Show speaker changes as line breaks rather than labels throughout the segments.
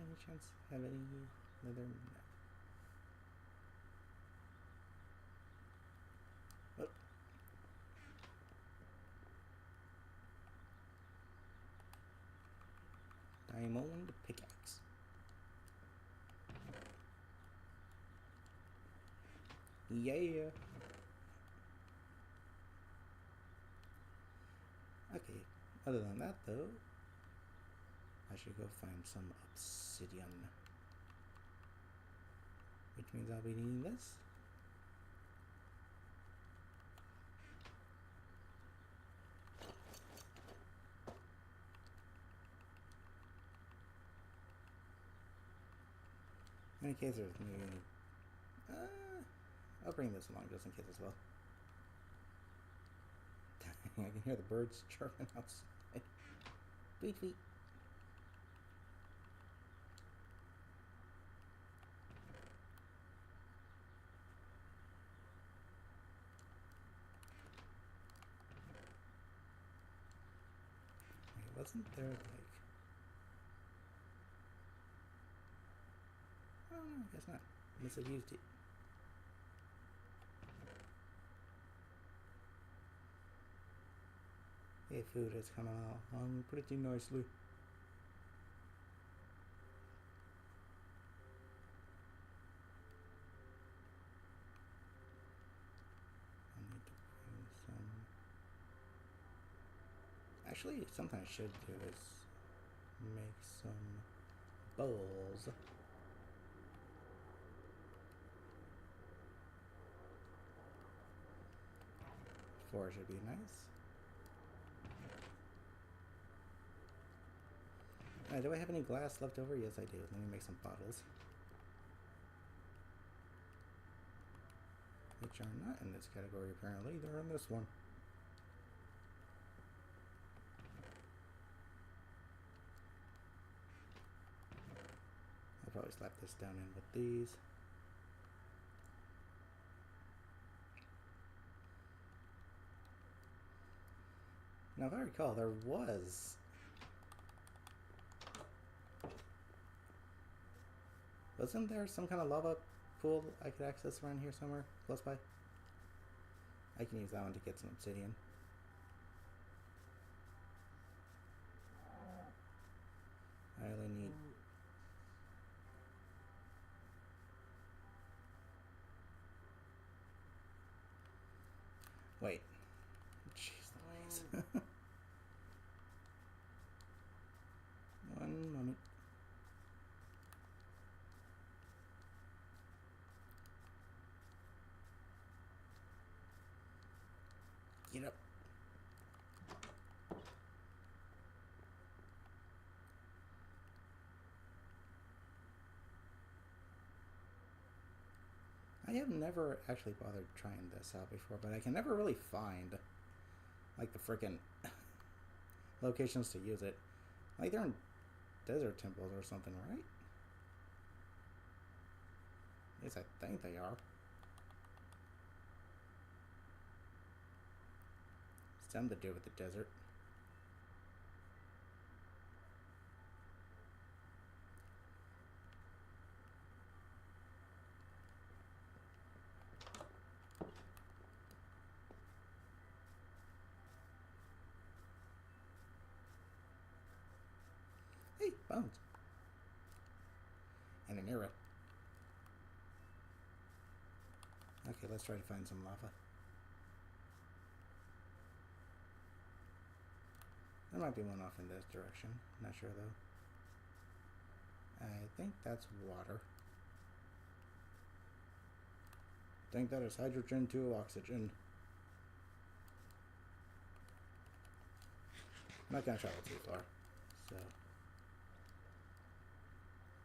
any chance have any leather? No. Oh. Diamond pickaxe. Yeah. Okay. Other than that, though, I should go find some obsidian. Which means I'll be needing this. In any case, there's maybe any... I'll bring this along just in case as well. I can hear the birds chirping outside. Tweet, tweet. Wait, wasn't there like... Oh no, I guess not. I must have used it. Hey, food is coming along pretty nicely. I need to bring some... Actually, something I should do is make some bowls. 4 should be nice. Do I have any glass left over? Yes, I do. Let me make some bottles. Which are not in this category, apparently. They're in this one. I'll probably slap this down in with these. Now, if I recall, there was... Wasn't there some kind of lava pool I could access around here somewhere close by? I can use that one to get some obsidian. I only need... Wait. Jeez Louise. One moment. Get up. I have never actually bothered trying this out before, but I can never really find like the frickin' locations to use it. Like they're in desert temples or something, right? At least I think they are. It's something to do with the desert. Hey, bones. And an arrow. Okay, let's try to find some lava. There might be one off in this direction. Not sure though. I think that's water. I think that is hydrogen to oxygen. I'm not gonna travel too far, so.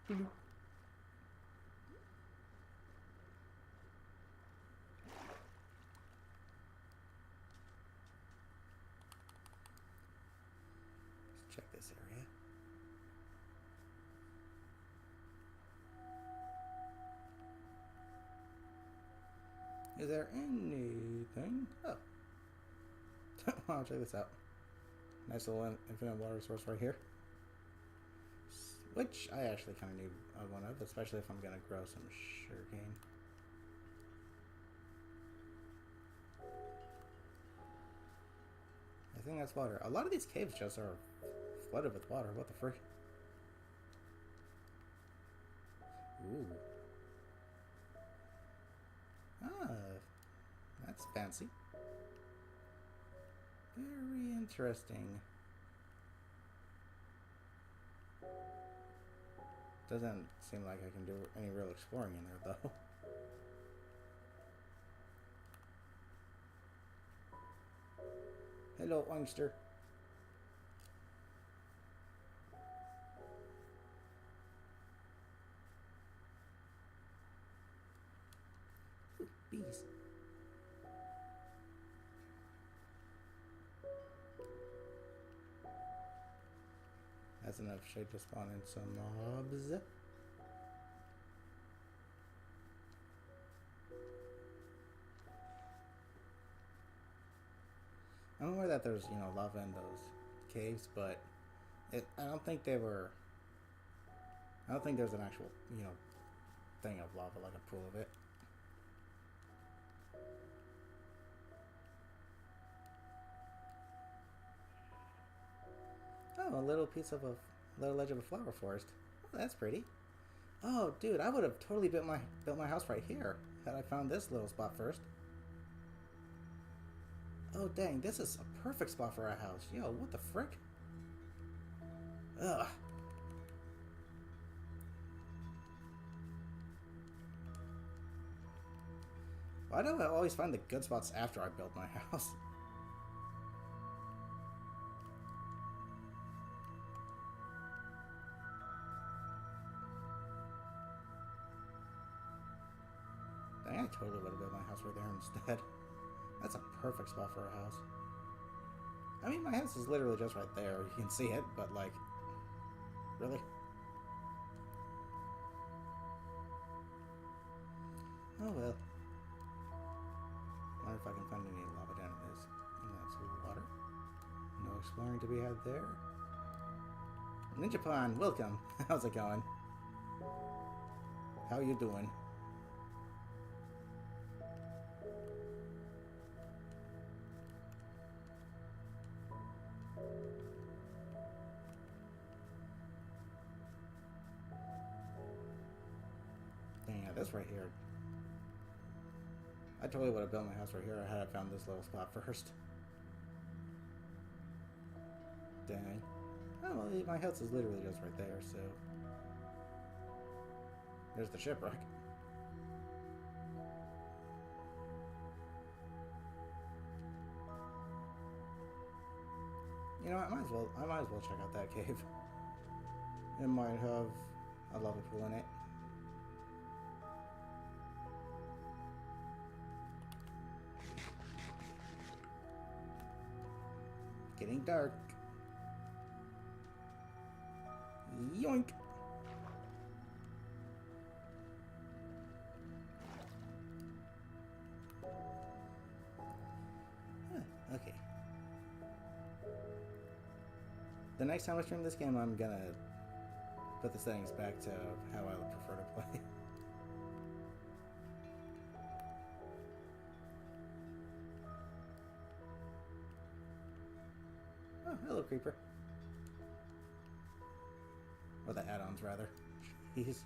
Let's check this area. Is there anything? Oh. Wow, check this out. Nice little infinite water source right here. Which I actually kind of need one of, especially if I'm going to grow some sugarcane. I think that's water. A lot of these caves just are flooded with water. What the frick? Ooh. Ah, that's fancy. Very interesting. Doesn't seem like I can do any real exploring in there, though. Hello, Oingster. Ooh, bees. That's enough shade to spawn in some mobs. I'm aware that there's, lava in those caves, but I don't think they were. I don't think there's an actual, thing of lava, like a pool of it. Oh, a little piece of a little edge of a flower forest. Oh, that's pretty. Oh, dude, I would have totally built my house right here had I found this little spot first. Oh, dang, this is a perfect spot for a house. Yo, what the frick? Ugh. Why do I always find the good spots after I build my house? Dang, I totally would have built my house right there instead. That's a perfect spot for a house. I mean, my house is literally just right there. You can see it, but like, really? Oh well. I wonder if I can find any lava down in that water. No exploring to be had there. Ninja Pond, welcome. How's it going? How you doing? Dang, yeah, this right here. I totally would have built my house right here had I found this little spot first. Dang. Oh, well, my house is literally just right there, so... There's the shipwreck. You know, I might as well check out that cave. It might have a lava pool in it. Getting dark. Yoink! Okay. The next time I stream this game, I'm gonna put the settings back to how I would prefer to play. Oh, hello, creeper. Or the add-ons, rather. Jeez.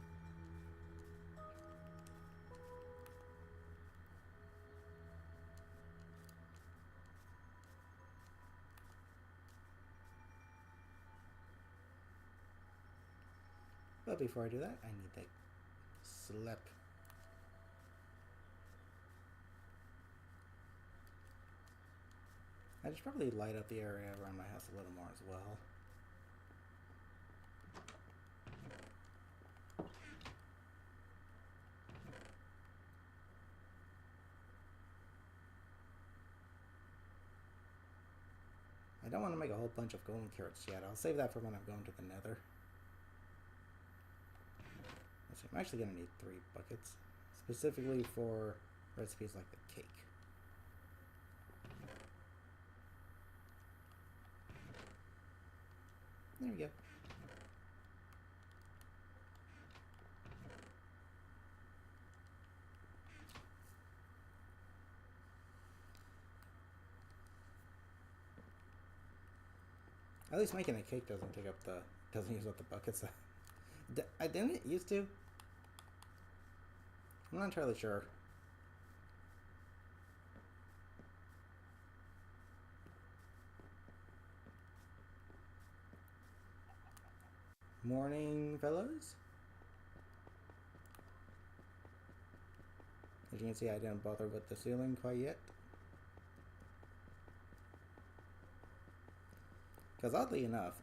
But before I do that, I need that slip. I should probably light up the area around my house a little more as well. I don't want to make a whole bunch of golden carrots yet. I'll save that for when I'm going to the nether. Let's see, I'm actually going to need 3 buckets. Specifically for recipes like the cake. There we go. At least making a cake doesn't take up the doesn't use up the buckets. I didn't it used to. I'm not entirely sure. Morning, fellas. As you can see, I didn't bother with the ceiling quite yet. Because oddly enough,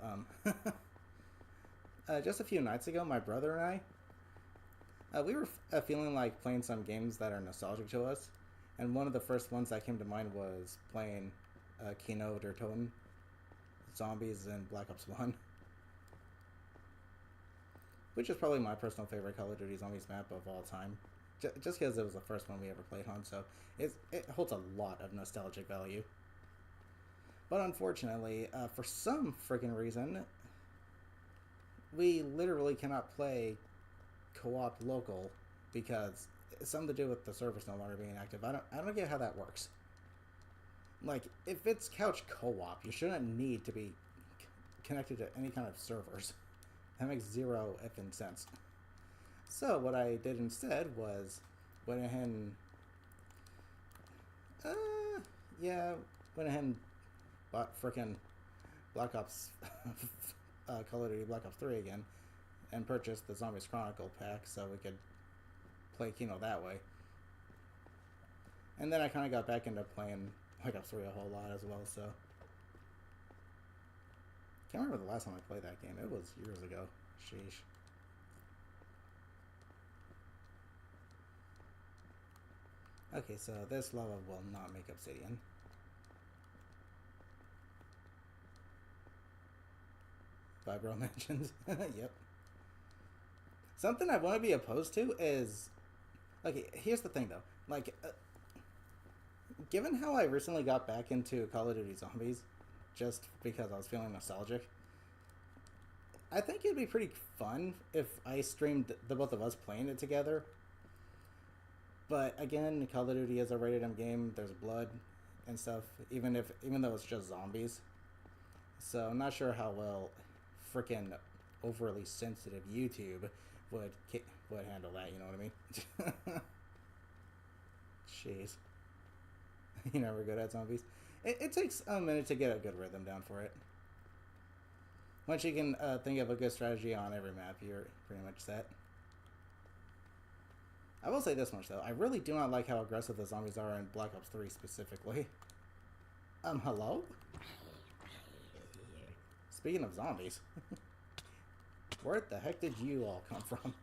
just a few nights ago, my brother and I, we were feeling like playing some games that are nostalgic to us. And one of the first ones that came to mind was playing Kino der Toten Zombies in Black Ops 1. Which is probably my personal favorite Call of Duty Zombies map of all time. Just because it was the first one we ever played on, so it holds a lot of nostalgic value. But unfortunately, for some freaking reason, we literally cannot play co-op local because it's something to do with the servers no longer being active. I don't get how that works. Like, if it's couch co-op, you shouldn't need to be connected to any kind of servers. That makes zero effing sense. So what I did instead was went ahead and bought frickin' Black Ops Call of Duty Black Ops 3 again and purchased the Zombies Chronicle pack so we could play Kino that way. And then I kind of got back into playing Black Ops 3 a whole lot as well, so can't remember the last time I played that game. It was years ago. Sheesh. Okay, so this lava will not make obsidian. Vibro mentions. Yep. Something I want to be opposed to is... Okay, here's the thing though. Like, given how I recently got back into Call of Duty Zombies, just because I was feeling nostalgic, I think it'd be pretty fun if I streamed the both of us playing it together. But again, Call of Duty is a rated M game. There's blood and stuff, even though it's just zombies. So I'm not sure how well freaking overly sensitive YouTube would handle that. You know what I mean? Jeez, you're never good at zombies. It takes a minute to get a good rhythm down for it. Once you can think of a good strategy on every map, you're pretty much set. I will say this much, though. I really do not like how aggressive the zombies are in Black Ops 3 specifically. Hello? Speaking of zombies, where the heck did you all come from?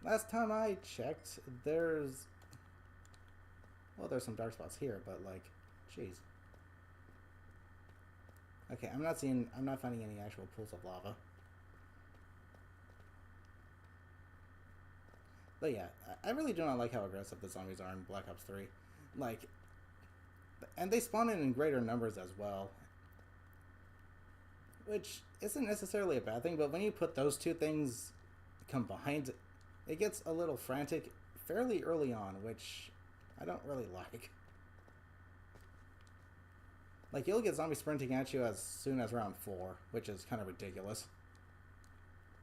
Last time I checked, there's some dark spots here, but like, jeez. Okay, I'm not finding any actual pools of lava. But yeah, I really do not like how aggressive the zombies are in Black Ops 3. Like, and they spawn in greater numbers as well. Which isn't necessarily a bad thing, but when you put those two things combined, it gets a little frantic fairly early on, which I don't really like. Like, you'll get zombies sprinting at you as soon as round 4, which is kind of ridiculous.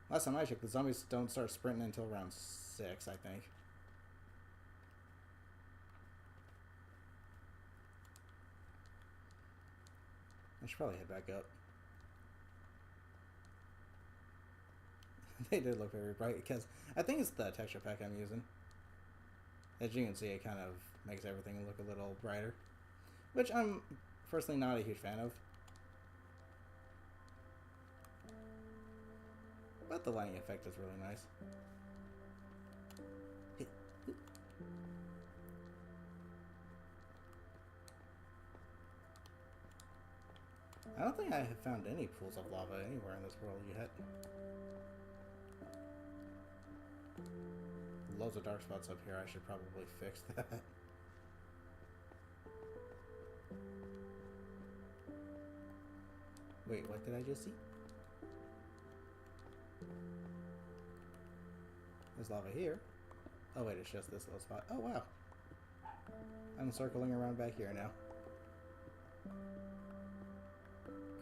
Last time I checked, the zombies don't start sprinting until round 6, I think. I should probably head back up. They did look very bright, because I think it's the texture pack I'm using. As you can see, it kind of makes everything look a little brighter. Which I'm personally not a huge fan of. But the lighting effect is really nice. I don't think I have found any pools of lava anywhere in this world yet. Loads of dark spots up here. I should probably fix that. Wait, what did I just see? There's lava here. Oh wait, it's just this little spot. Oh wow. I'm circling around back here now.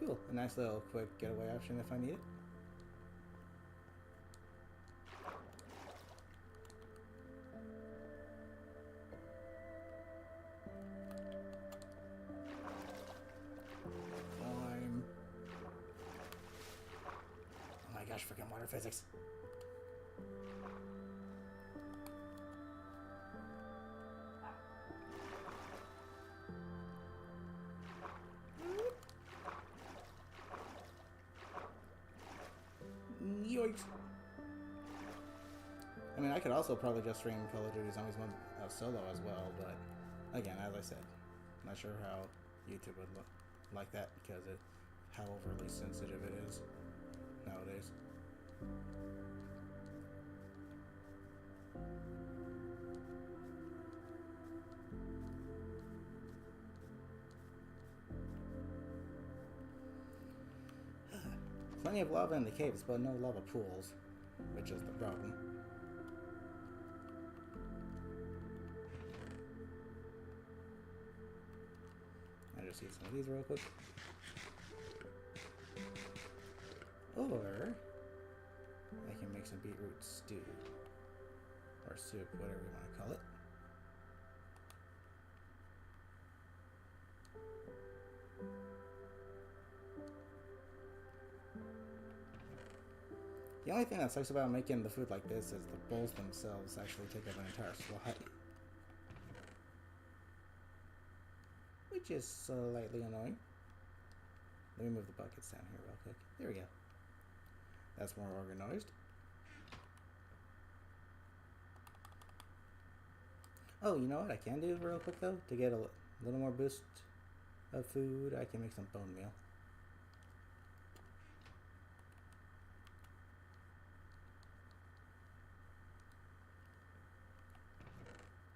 Cool. A nice little quick getaway option if I need it. Climb. Oh my gosh, freaking water physics. Yoinks. I mean, I could also probably just stream Call of Duty Zombies solo as well, but again, as I said, not sure how YouTube would look like that because of how overly sensitive it is nowadays. Plenty of lava in the caves, but no lava pools, which is the problem. I just use some of these real quick. Or I can make some beetroot stew. Or soup, whatever you want to call it. The only thing that sucks about making the food like this is the bowls themselves actually take up an entire slot. Which is slightly annoying. Let me move the buckets down here real quick. There we go. That's more organized. Oh, you know what I can do real quick though? To get a little more boost of food, I can make some bone meal.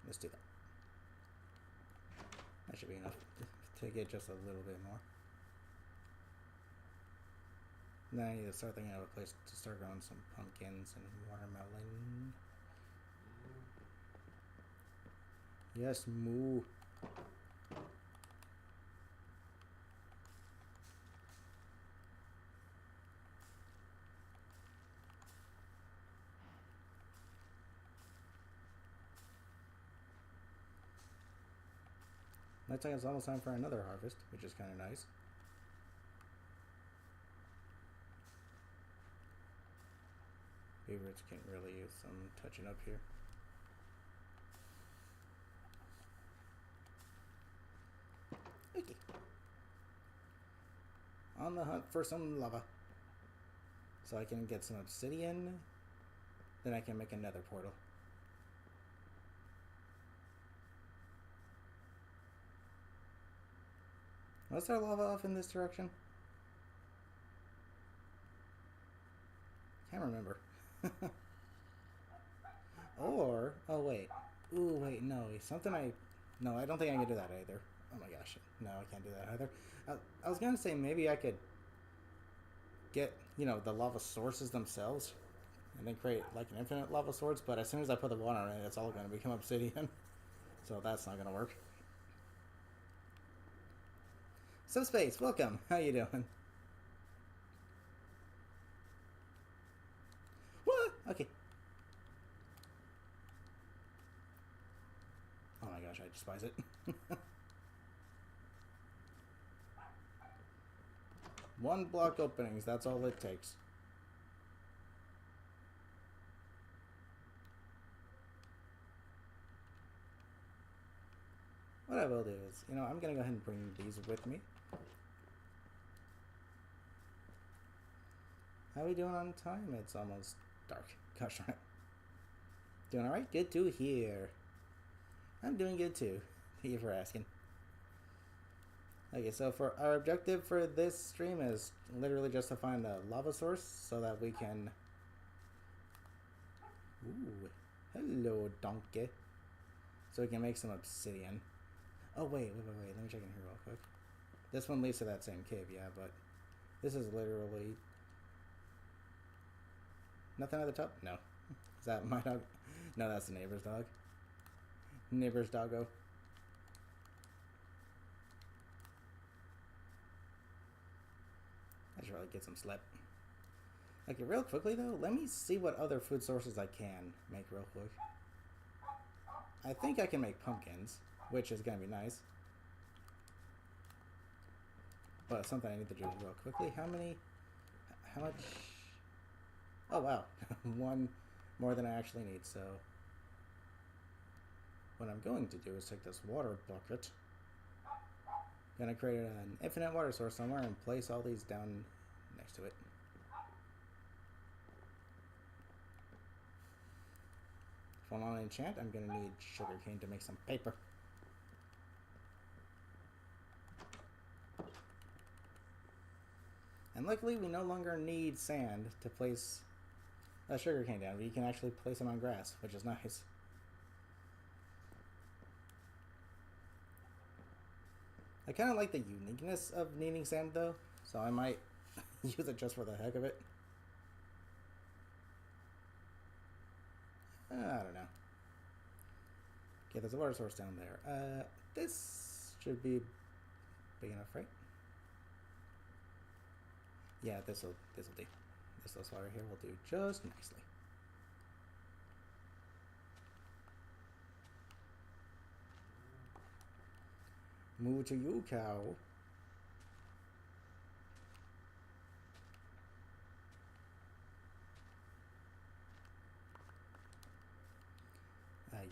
Let's do that. That should be enough to get just a little bit more. Then I need to start thinking of a place to start growing some pumpkins and watermelon. Yes, moo. Looks like it's almost time for another harvest, which is kind of nice. Favorites can really use some touching up here. Okay. On the hunt for some lava. So I can get some obsidian. Then I can make another portal. Was there lava off in this direction? Can't remember. Or, oh wait. Ooh, wait, no. No, I don't think I can do that either. Oh my gosh. No, I can't do that either. I was gonna say maybe I could get, the lava sources themselves and then create like an infinite lava source, but as soon as I put the water in it, it's all gonna become obsidian. So that's not gonna work. Subspace, welcome. How you doing? What? Okay. Oh my gosh, I despise it. One block openings, that's all it takes. What I will do is, I'm gonna go ahead and bring these with me. How are we doing on time? It's almost dark. Gosh darn it. Doing alright? Good to hear. I'm doing good too. Thank you for asking. Okay, so for our objective for this stream is literally just to find a lava source so that we can... Ooh, hello donkey. So we can make some obsidian. Oh wait, let me check in here real quick. This one leads to that same cave, yeah, but this is literally... Nothing at the top? No. Is that my dog? No, that's the neighbor's dog. Neighbor's doggo. I should really get some slip. Okay, real quickly though, let me see what other food sources I can make real quick. I think I can make pumpkins, which is gonna be nice. But something I need to do real quickly. How much? Oh wow, one more than I actually need, so what I'm going to do is take this water bucket. Gonna create an infinite water source somewhere and place all these down next to it. If I want to enchant, I'm gonna need sugarcane to make some paper. And luckily, we no longer need sand to place a sugarcane down. We can actually place them on grass, which is nice. I kind of like the uniqueness of needing sand, though, so I might use it just for the heck of it. I don't know. Okay, there's a water source down there. This should be big enough, right? Yeah, this'll do. This little spot right here will do just nicely. Moo to you, cow.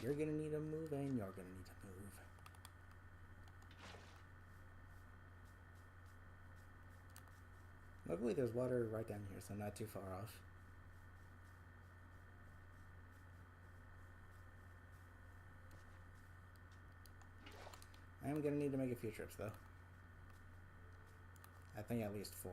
You're gonna need to move, and you're gonna need to move. Luckily, there's water right down here, so not too far off. I am gonna need to make a few trips, though. I think at least 4.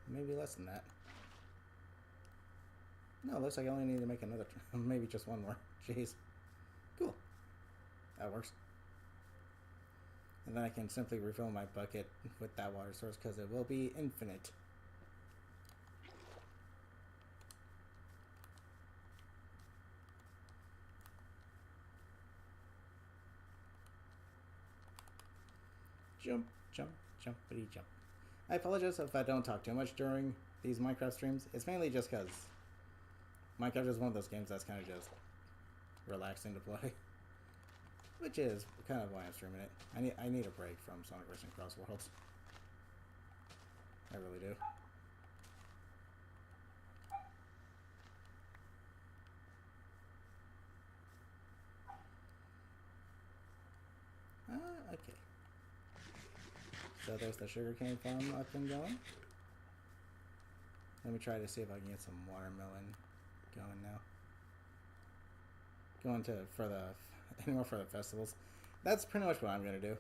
Maybe less than that. No, looks like I only need to make another, maybe just one more. Jeez. Cool. That works. And then I can simply refill my bucket with that water source because it will be infinite. Jump, jump, jumpity jump. I apologize if I don't talk too much during these Minecraft streams. It's mainly just because Minecraft is one of those games that's kind of just relaxing to play. Which is kind of why I'm streaming it. I need a break from Sonic Racing Cross Worlds. I really do. Okay. So there's the sugarcane farm up and going. Let me try to see if I can get some watermelon going now. Going to anymore for the festivals. That's pretty much what I'm gonna do.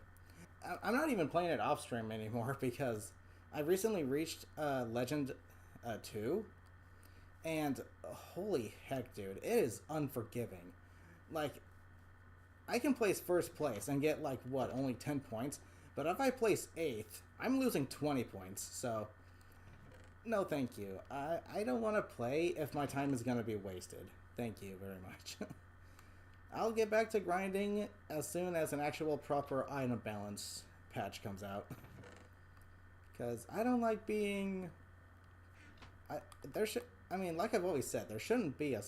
I'm not even playing it off stream anymore because I recently reached Legend 2, and holy heck, dude, it is unforgiving. Like, I can place first place and get like what, only 10 points, but if I place 8th, I'm losing 20 points. So, no, thank you. I don't want to play if my time is gonna be wasted. Thank you very much. I'll get back to grinding as soon as an actual proper item balance patch comes out. Because I don't like being... I mean, like I've always said, there shouldn't be a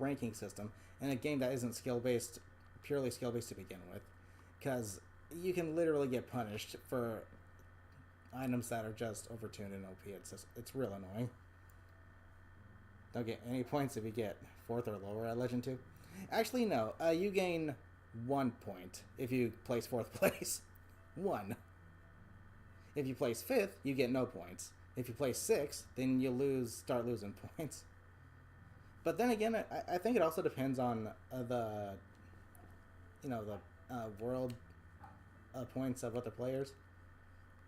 ranking system in a game that isn't skill-based, purely skill-based to begin with. Because you can literally get punished for items that are just overtuned and OP. It's real annoying. Don't get any points if you get 4th or lower at Legend 2. Actually, no. You gain 1 point if you place 4th place. 1. If you place 5th, you get no points. If you place 6th, then you start losing points. But then again, I think it also depends on the world points of other players.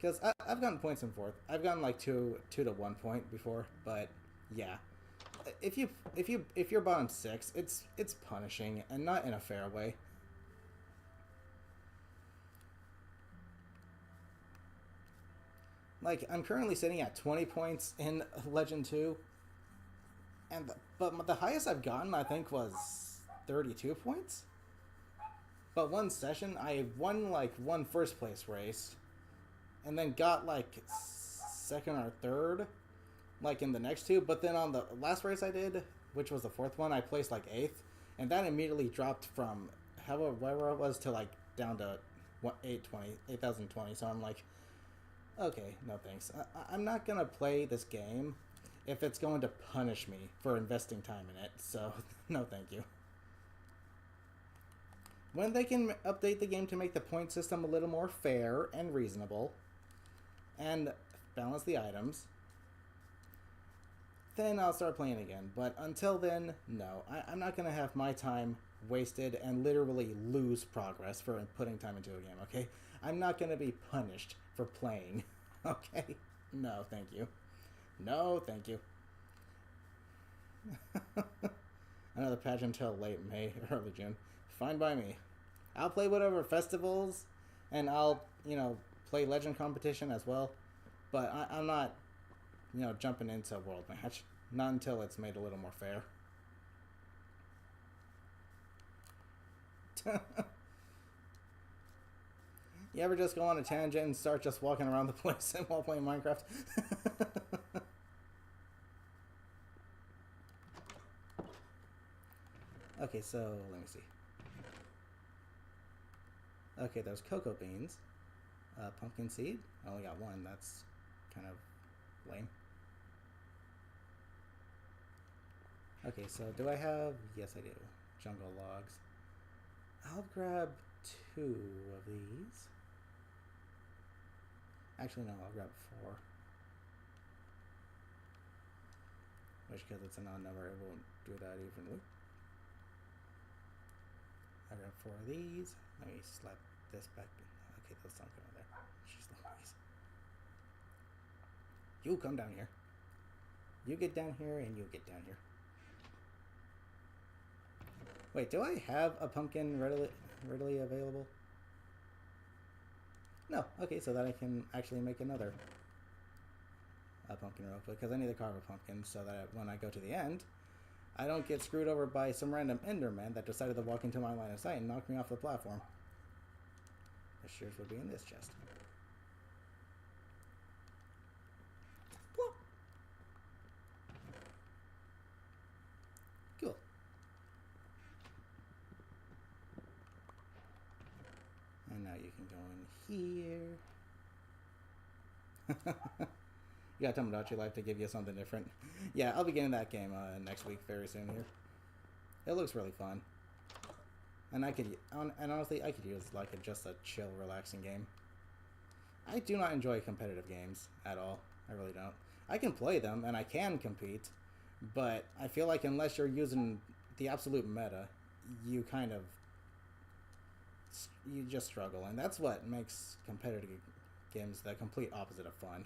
Because I've gotten points in 4th. I've gotten like 2 to 1 point before, but yeah. If you're bottom 6, it's punishing and not in a fair way. Like, I'm currently sitting at 20 points in Legend 2, And but the highest I've gotten, I think, was 32 points. But one session, I won like one first place race, and then got like second or third, like in the next two. But then on the last race I did, which was the fourth one, I placed like eighth, and that immediately dropped from wherever it was to like down to 8,020. So I'm like, okay, no thanks. I'm not gonna play this game if it's going to punish me for investing time in it. So no, thank you. When they can update the game to make the point system a little more fair and reasonable, and balance the items, then I'll start playing again. But until then, no. I'm not going to have my time wasted and literally lose progress for putting time into a game, okay? I'm not going to be punished for playing, okay? No, thank you. No, thank you. Another patch until late May, early June. Fine by me. I'll play whatever festivals, and I'll, play Legend competition as well. But I'm not, jumping into a world match. Not until it's made a little more fair. You ever just go on a tangent and start just walking around the place while playing Minecraft? Okay, so let me see. Okay, there's cocoa beans. Pumpkin seed. I only got one. That's kind of lame. Okay, so do I have... Yes, I do. Jungle logs. I'll grab 2 of these. Actually, no, I'll grab 4. Which, because it's an odd number, it won't do that evenly. I grab 4 of these. Let me slap this back. Okay, those don't go in there. Jeez Louise. You come down here. You get down here, and you get down here. Wait, do I have a pumpkin readily available? No. Okay, so that I can actually make another pumpkin real quick, because I need to carve a pumpkin so that when I go to the end, I don't get screwed over by some random Enderman that decided to walk into my line of sight and knock me off the platform. The shears would be in this chest. Plop. Cool. And now you can go in here. You got Tomodachi Life to give you something different. Yeah, I'll be getting that game next week very soon here. It looks really fun. And honestly, I could use like just a chill, relaxing game. I do not enjoy competitive games at all. I really don't. I can play them and I can compete, but I feel like unless you're using the absolute meta, you just struggle, and that's what makes competitive games the complete opposite of fun.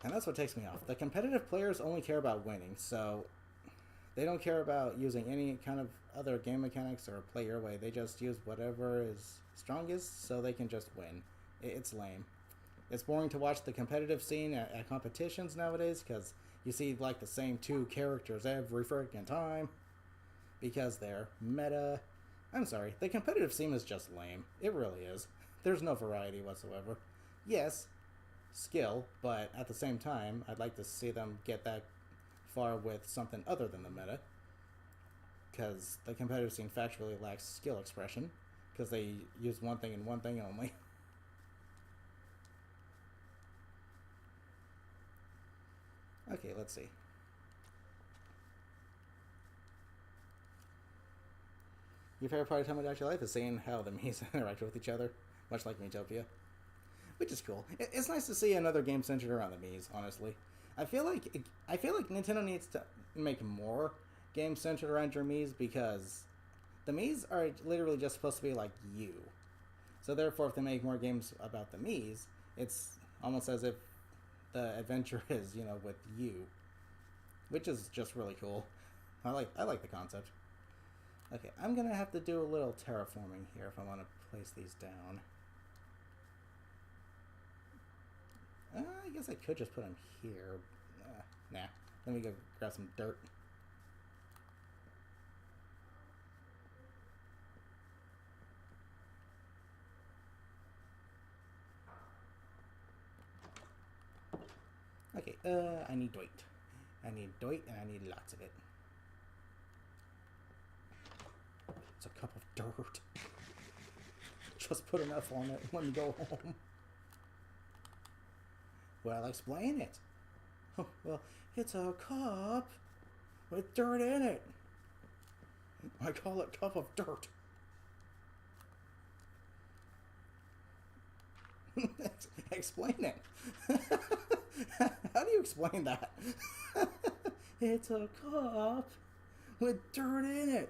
And that's what takes me off. The competitive players only care about winning, so they don't care about using any kind of other game mechanics or play your way. They just use whatever is strongest so they can just win. It's lame. It's boring to watch the competitive scene at competitions nowadays because you see like the same 2 characters every freaking time because they're meta. I'm sorry, the competitive scene is just lame. It really is. There's no variety whatsoever. Yes, skill, but at the same time, I'd like to see them get that far with something other than the meta, because the competitive scene factually lacks skill expression, because they use one thing and one thing only. Okay, let's see. Your favorite part of Tomodachi Life is seeing how the Miis interact with each other, much like Miitopia. Which is cool. It's nice to see another game centered around the Miis, honestly. I feel like Nintendo needs to make more games centered around your Miis, because the Miis are literally just supposed to be like you. So therefore, if they make more games about the Miis, it's almost as if the adventure is, with you. Which is just really cool. I like the concept. Okay, I'm gonna have to do a little terraforming here if I want to place these down. I guess I could just put them here. Nah. Let me go grab some dirt. Okay, I need Dwight. I need Dwight, and I need lots of it. It's a cup of dirt. Just put enough on it when we go home. Well, explain it. Oh, well, it's a cup with dirt in it. I call it cup of dirt. Explain it. How do you explain that? It's a cup with dirt in it.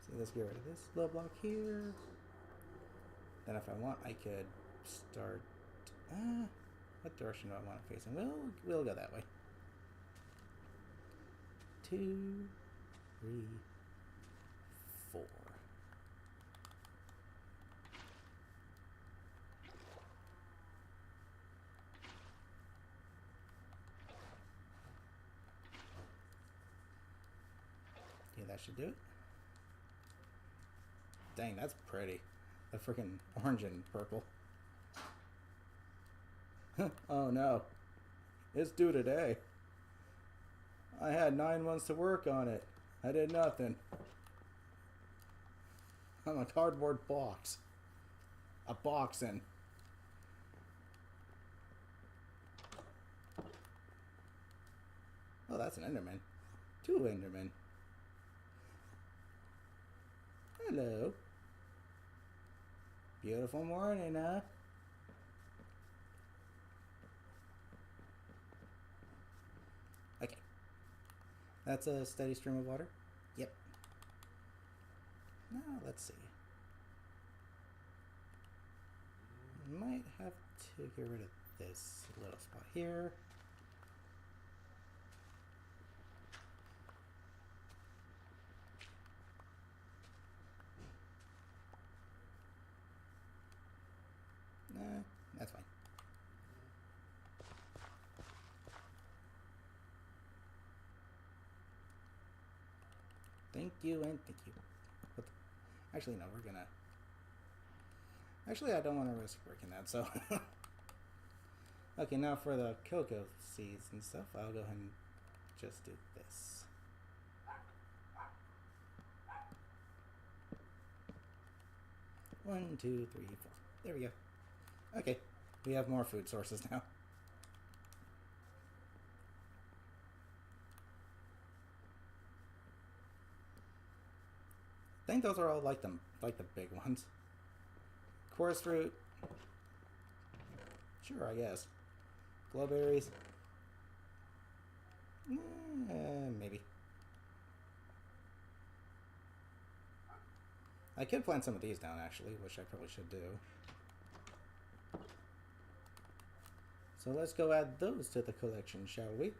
So let's get rid of this little block here. Then if I want, I could start... what direction do I want it facing? We'll go that way. 2, 3, 4. Okay, that should do it. Dang, that's pretty. The freaking orange and purple. Oh no. It's due today. I had 9 months to work on it. I did nothing. I'm a cardboard box. A boxing. Oh, that's an Enderman. 2 Endermen. Hello. Beautiful morning, huh? Okay. That's a steady stream of water? Yep. Now, let's see. Might have to get rid of this little spot here. That's fine. Thank you and thank you. But actually, no, we're gonna... Actually, I don't want to risk breaking that, so... Okay, now for the cocoa seeds and stuff, I'll go ahead and just do this. One, 2, 3, 4. There we go. Okay, we have more food sources now. I think those are all like the big ones. Chorus fruit. Sure, I guess. Glowberries. Maybe. I could plant some of these down actually, which I probably should do. So let's go add those to the collection, shall we?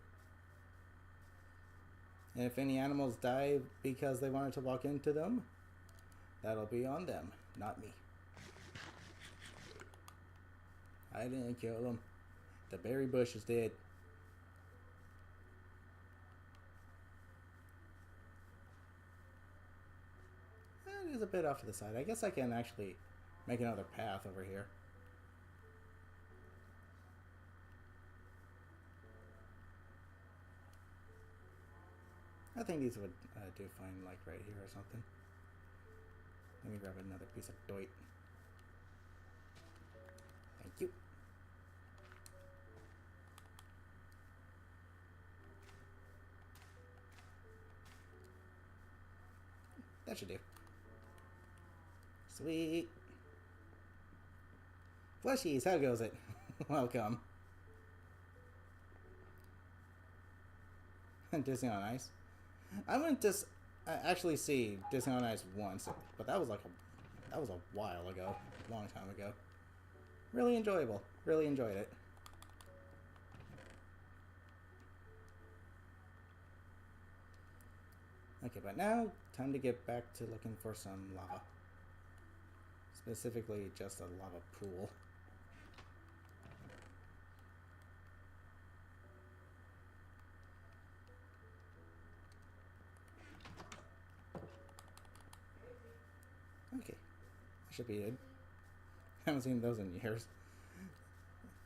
And if any animals die because they wanted to walk into them, that'll be on them, not me. I didn't kill them. The berry bush is dead. That is a bit off to the side. I guess I can actually make another path over here. I think these would do fine, like right here or something. Let me grab another piece of doit. Thank you. That should do. Sweet. Fleshies, how goes it? Welcome. Disney on Ice. I went to actually see Disney on Ice once, but that was like a while ago, a long time ago. Really enjoyable. Really enjoyed it. Okay, but now time to get back to looking for some lava. Specifically, just a lava pool. should be good. Haven't seen those in years.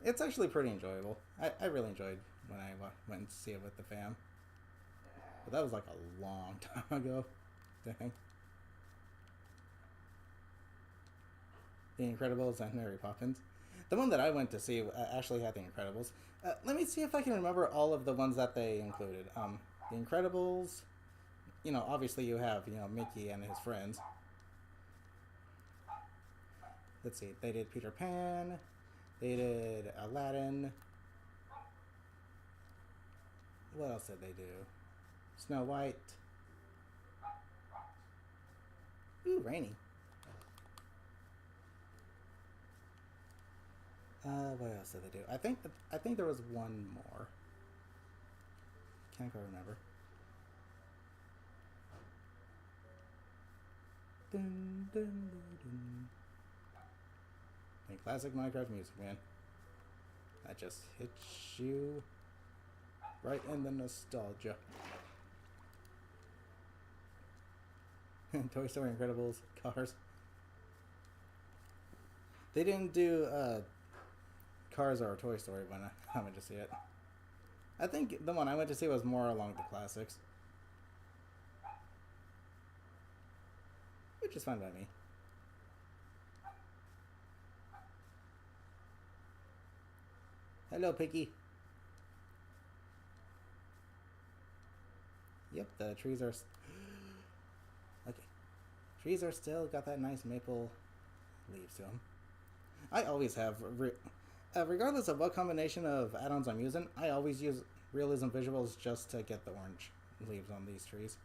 It's actually pretty enjoyable. I really enjoyed when I went to see it with the fam. But that was like a long time ago. Dang. The Incredibles and Mary Poppins. The one that I went to see actually had The Incredibles. Let me see if I can remember all of the ones that they included. The Incredibles. You know, obviously you have, you know, Mickey and his friends. Let's see. They did Peter Pan. They did Aladdin. What else did they do? Snow White. Ooh, rainy. What else did they do? I think there was one more. Can't quite remember. Dun, dun, dun, dun. And classic Minecraft music, man. That just hits you right in the nostalgia. Toy Story, Incredibles, Cars. They didn't do Cars or Toy Story when I went to see it. I think the one I went to see was more along the classics. Which is fine by me. Hello, Piggy. Yep, the trees are... Okay. Trees are still got that nice maple leaves to them. I always have... regardless of what combination of add-ons I'm using, I always use realism visuals just to get the orange leaves on these trees.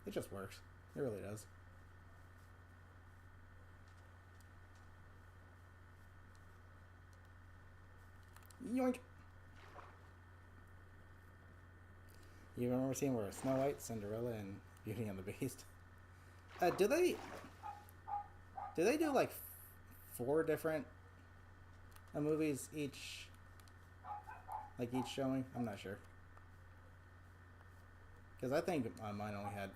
It just works. It really does. Yoink! You remember seeing where Snow White, Cinderella, and Beauty and the Beast? Do they do like 4 different movies each showing? I'm not sure. Because I think mine only had...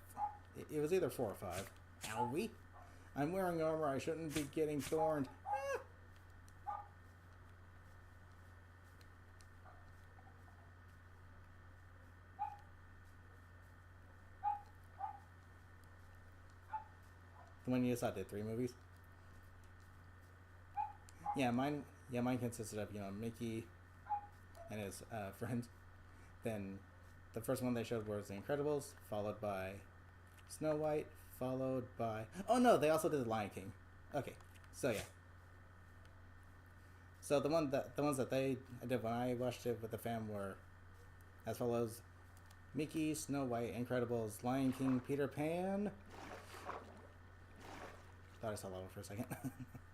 It was either 4 or 5. Owie! I'm wearing armor. I shouldn't be getting thorned. The one you saw did 3 movies? Yeah, mine consisted of, you know, Mickey and his friends. Then the first one they showed was The Incredibles, followed by Snow White, followed by... Oh no, they also did The Lion King. Okay, so yeah. So the ones that they did when I watched it with the fam were as follows: Mickey, Snow White, Incredibles, Lion King, Peter Pan. Thought I saw lava for a second.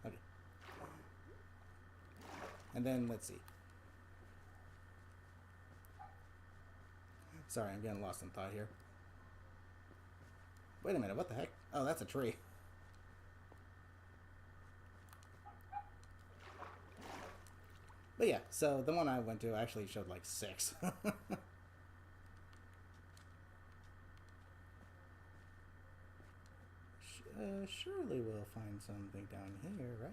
Okay. And then let's see. Sorry, I'm getting lost in thought here. Wait a minute, what the heck? Oh, that's a tree. But yeah, so the one I went to actually showed like 6. Surely we'll find something down here, right?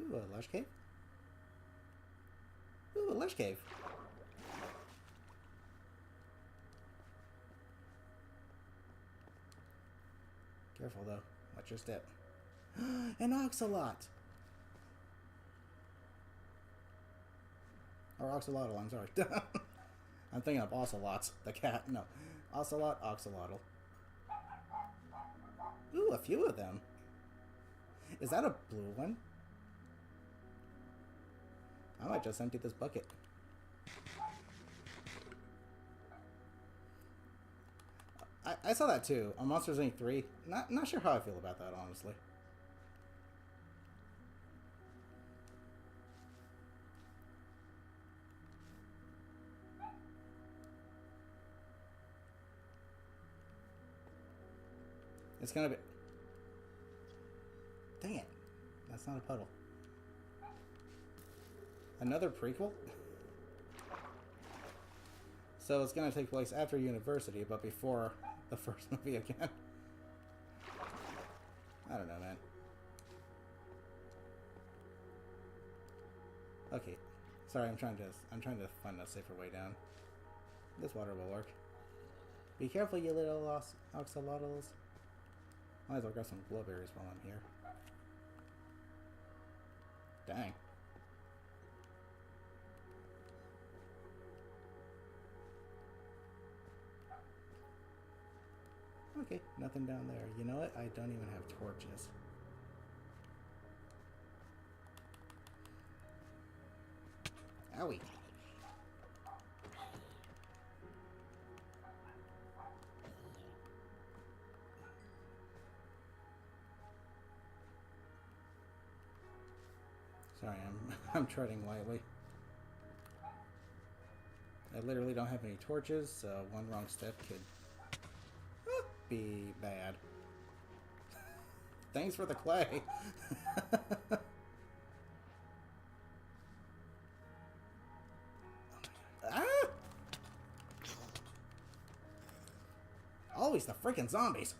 Ooh, a lush cave? Ooh, a lush cave. Careful though, watch your step. An oxalot! Or oxalotl, I'm sorry. I'm thinking of ocelots, the cat. No. Ocelot, oxalotl. Ooh, a few of them. Is that a blue one? I might just empty this bucket. I saw that too on Monsters Inc. 3. Not sure how I feel about that, honestly. It's gonna be... Dang it. That's not a puddle. Another prequel? So it's gonna take place after university, but before the first movie again. I don't know, man. Okay. Sorry, I'm trying to find a safer way down. This water will work. Be careful, you little oxalotls. Might as well grab some blueberries while I'm here. Dang. Okay, nothing down there. You know what? I don't even have torches. Owie. Sorry, I'm treading lightly. I literally don't have any torches, so one wrong step could be bad. Thanks for the clay. Ah! Always the freaking zombies.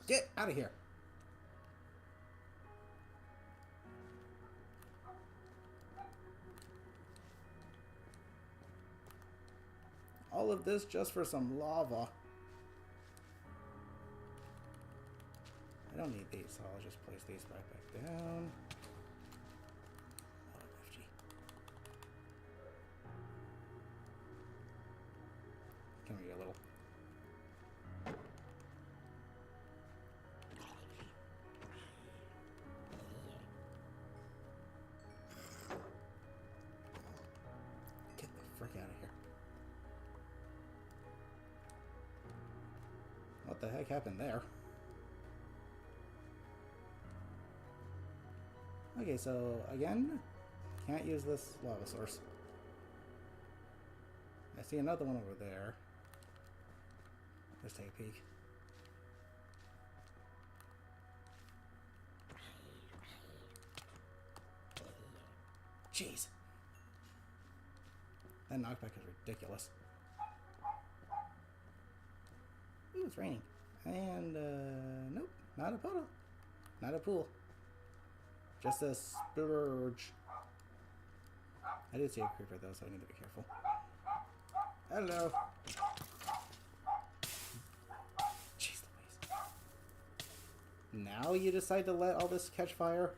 Get out of here. All of this just for some lava. I don't need these, so I'll just place these right back down. OMFG. Come here, you little. Get the frick out of here. What the heck happened there? Okay, so again, can't use this lava source. I see another one over there. Let's take a peek. Jeez. That knockback is ridiculous. Ooh, it's raining. And, nope, not a puddle. Not a pool. Just a splurge. I did see a creeper though, so I need to be careful. Hello. Jeez Louise. Now you decide to let all this catch fire?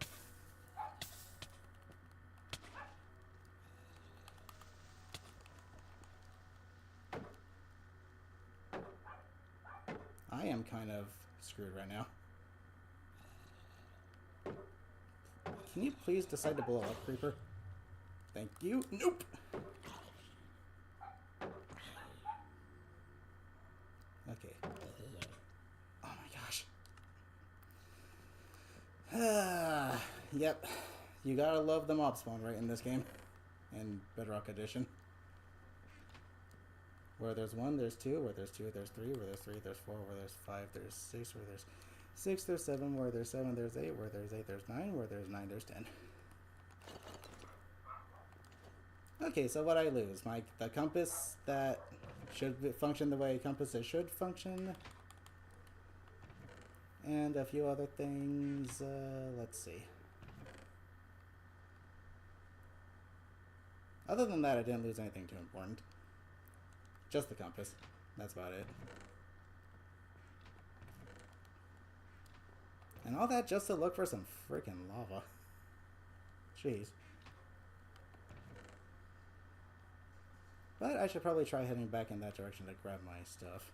I am kind of screwed right now. Can you please decide to blow up, creeper? Thank you. Nope! Okay. Oh my gosh. Yep. You gotta love the mob spawn right in this game. In Bedrock Edition. Where there's 1, there's 2. Where there's 2, there's 3. Where there's 3, there's 4. Where there's 5, there's 6. Where there's 6, there's 7. Where there's 7, there's 8. Where there's 8, there's 9. Where there's 9, there's 10. Okay, so what I lose? The compass that should function the way compasses should function. And a few other things. Let's see. Other than that, I didn't lose anything too important. Just the compass. That's about it. And all that just to look for some freaking lava. Jeez. But I should probably try heading back in that direction to grab my stuff.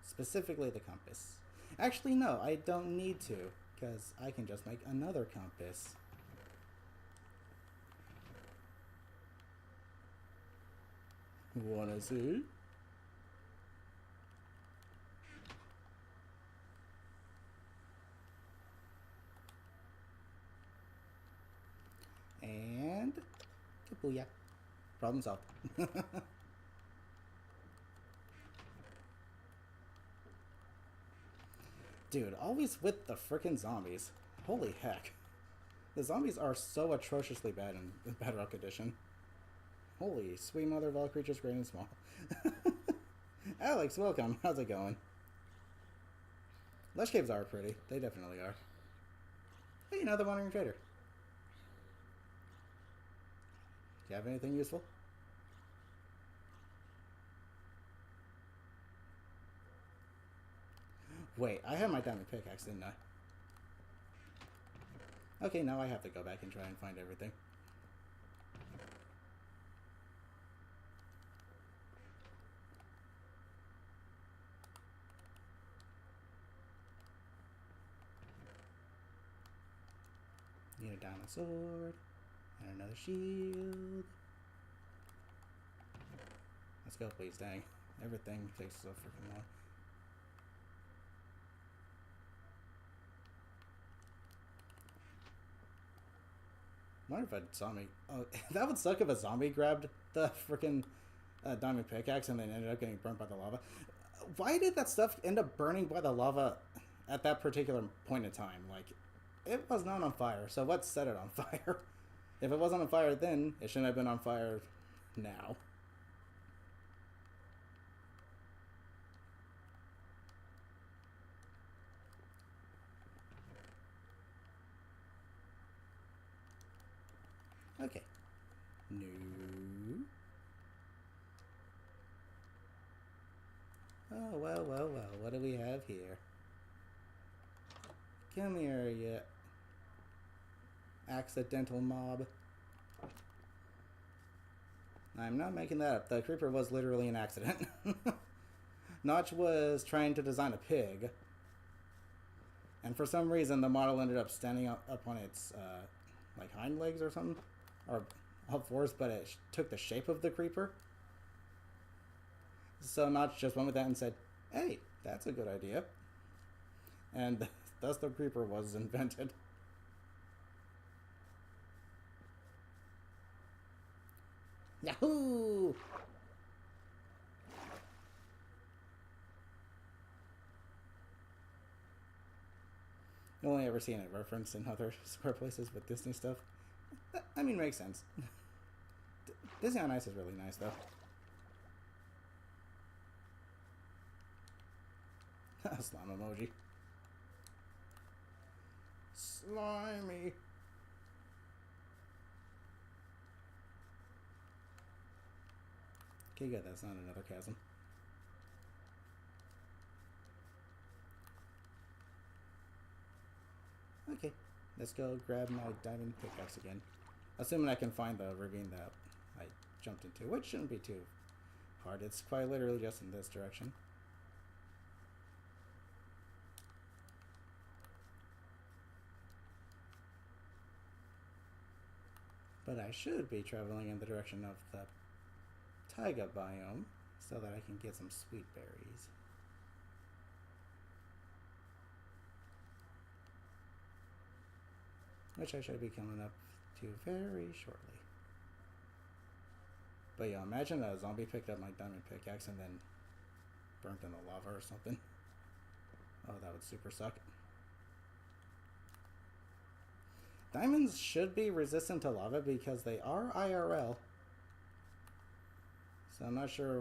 Specifically the compass. Actually, no, I don't need to, because I can just make another compass. Wanna see? And kabooyah. Problem solved. Dude, always with the frickin' zombies. Holy heck. The zombies are so atrociously bad in Bedrock Edition. Holy sweet mother of all creatures, great and small. Alex, welcome. How's it going? Lush caves are pretty. They definitely are. Hey, another wandering trader. Do you have anything useful? Wait, I had my diamond pickaxe, didn't I? Okay, now I have to go back and try and find everything. Need a diamond sword and another shield. Let's go, please. Dang, everything takes so freaking long. Wonder if a zombie. Oh, that would suck if a zombie grabbed the freaking diamond pickaxe and then ended up getting burnt by the lava. Why did that stuff end up burning by the lava at that particular point in time? Like, it was not on fire, so what set it on fire? If it wasn't on fire then, it shouldn't have been on fire now. Okay. No. Oh, well. What do we have here? Come here, you accidental mob. I'm not making that up. The creeper was literally an accident. Notch was trying to design a pig. And for some reason, the model ended up standing up on its, like, hind legs or something. Or up fours, but it took the shape of the creeper. So Notch just went with that and said, hey, that's a good idea. And thus the creeper was invented. Yahoo! I've only ever seen it referenced in other square places with Disney stuff. I mean, makes sense. Disney on Ice is really nice, though. Slime emoji. Slimy. Okay, good. That's not another chasm. Okay, let's go grab my diamond pickaxe again. Assuming I can find the ravine that I jumped into, which shouldn't be too hard. It's quite literally just in this direction. But I should be traveling in the direction of the taiga biome so that I can get some sweet berries. Which I should be coming up to very shortly. But yeah, imagine a zombie picked up my diamond pickaxe and then burnt in the lava or something. Oh, that would super suck. Diamonds should be resistant to lava because they are IRL. So I'm not sure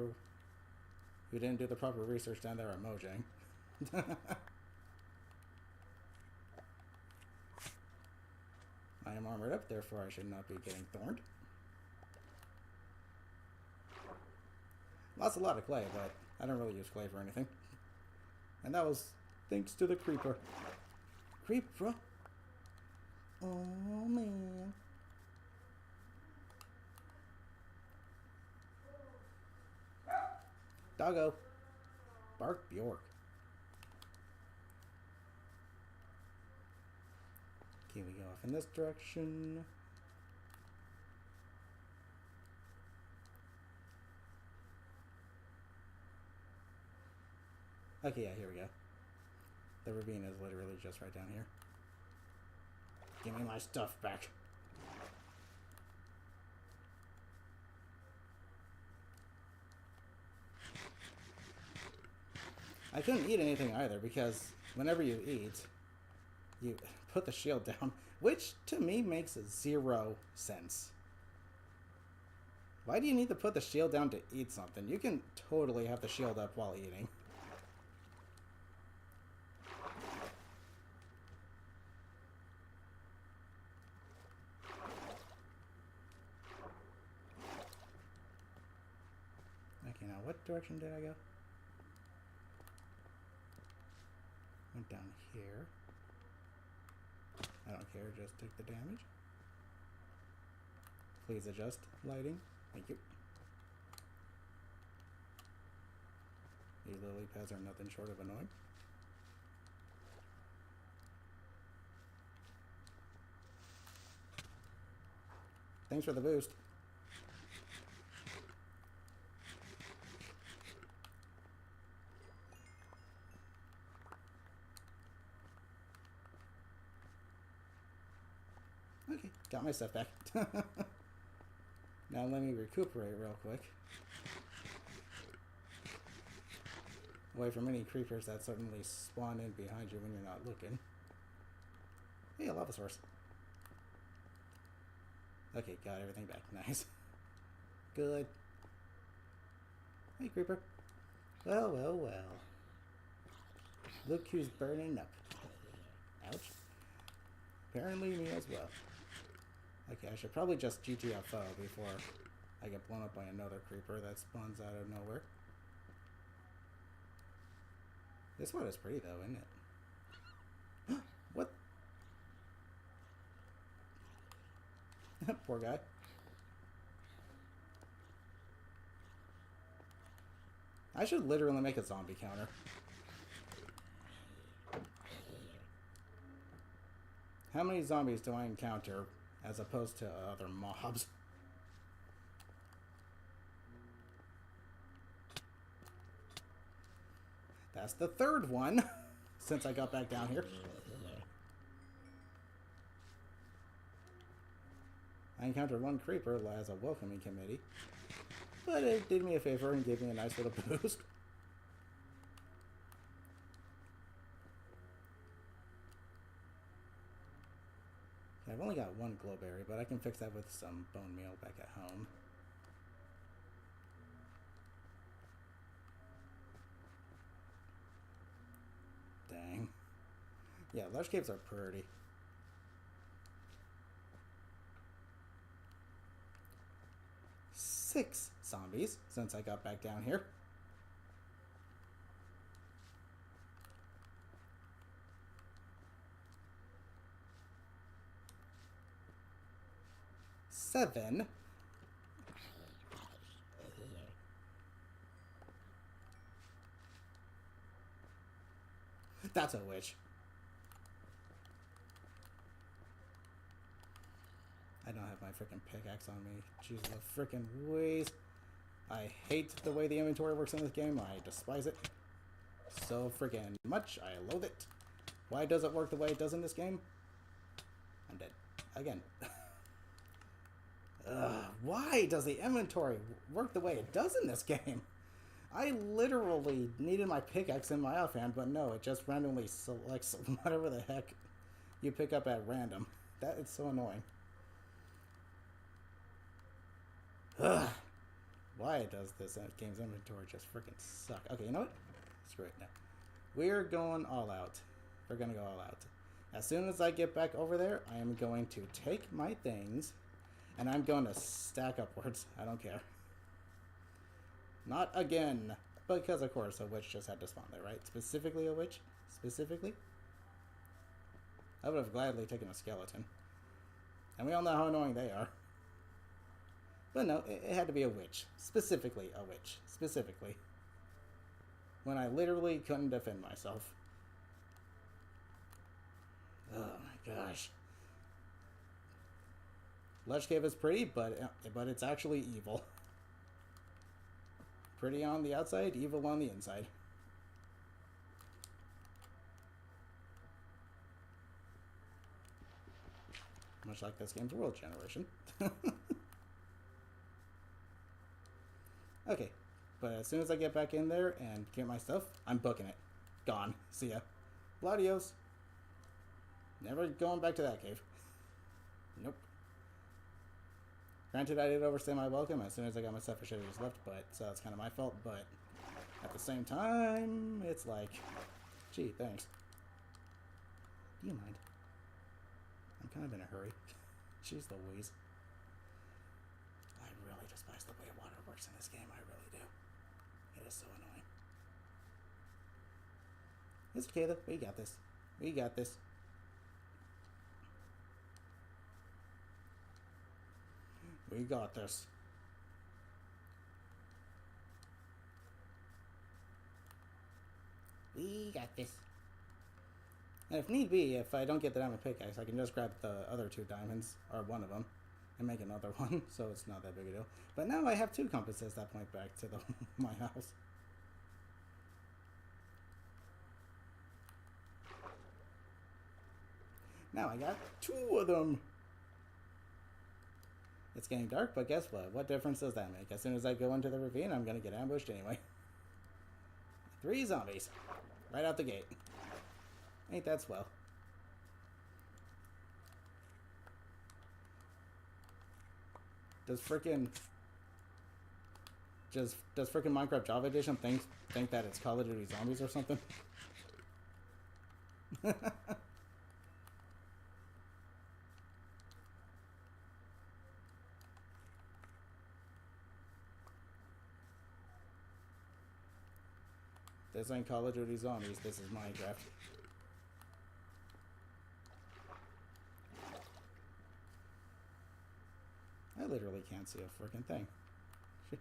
who didn't do the proper research down there at Mojang. I am armored up, therefore I should not be getting thorned. Lost a lot of clay, but I don't really use clay for anything. And that was thanks to the creeper. Creeper? Oh, man. Doggo. Bark Bjork. Okay, we go off in this direction. Okay, yeah, here we go. The ravine is literally just right down here. Give me my stuff back. I couldn't eat anything either because whenever you eat, you put the shield down, which to me makes 0 sense. Why do you need to put the shield down to eat something? You can totally have the shield up while eating. Okay, now what direction did I go? Went down here. I don't care, just take the damage. Please adjust lighting. Thank you. These lily pads are nothing short of annoying. Thanks for the boost. Okay, got my stuff back. Now let me recuperate real quick. Away from any creepers that suddenly spawn in behind you when you're not looking. Hey, a lava source. Okay, got everything back. Nice. Good. Hey, creeper. Well, well, well. Look who's burning up. Ouch. Apparently me as well. Okay, I should probably just GTFO before I get blown up by another creeper that spawns out of nowhere. This one is pretty though, isn't it? What? Poor guy. I should literally make a zombie counter. How many zombies do I encounter as opposed to other mobs? That's the third one since I got back down here. I encountered one creeper as a welcoming committee, but it did me a favor and gave me a nice little boost. I've only got one glowberry, but I can fix that with some bone meal back at home. Dang. Yeah, lush caves are pretty. Six zombies since I got back down here. Seven. That's a witch. I don't have my freaking pickaxe on me. Jeez, the freaking ways. I hate the way the inventory works in this game. I despise it so freaking much. I loathe it. Why does it work the way it does in this game? I'm dead. Again. Why does the inventory work the way it does in this game? I literally needed my pickaxe in my offhand, but no, it just randomly selects whatever the heck you pick up at random. That is so annoying. Ugh. Why does this game's inventory just freaking suck? Okay, you know what? Screw it now. We're going all out. We're gonna go all out. As soon as I get back over there, I am going to take my things and I'm going to stack upwards. I don't care. Not again. Because, of course, a witch just had to spawn there, right? Specifically a witch? Specifically? I would have gladly taken a skeleton. And we all know how annoying they are. But no, it had to be a witch. Specifically a witch. Specifically. When I literally couldn't defend myself. Oh my gosh. Lush Cave is pretty, but it's actually evil. Pretty on the outside, evil on the inside. Much like this game's world generation. Okay, but as soon as I get back in there and get my stuff, I'm booking it. Gone. See ya. Adios. Never going back to that cave. Nope. Granted, I did overstay my welcome. As soon as I got my stuff, I should have just left, but so it's kind of my fault. But at the same time, it's like, gee, thanks. Do you mind? I'm kind of in a hurry. Jeez Louise. I really despise the way water works in this game. I really do. It is so annoying. It's okay though. We got this. We got this. We got this. We got this. And if need be, if I don't get the diamond pickaxe, I can just grab the other 2 diamonds, or one of them, and make another one, so it's not that big a deal. But now I have 2 compasses that point back to my house. Now I got 2 of them! It's getting dark, but guess what? What difference does that make? As soon as I go into the ravine, I'm gonna get ambushed anyway. 3 zombies. Right out the gate. Ain't that swell? Does frickin' Minecraft Java Edition think that it's Call of Duty Zombies or something? This ain't Call of Duty Zombies, this is Minecraft. I literally can't see a freaking thing. Jeez.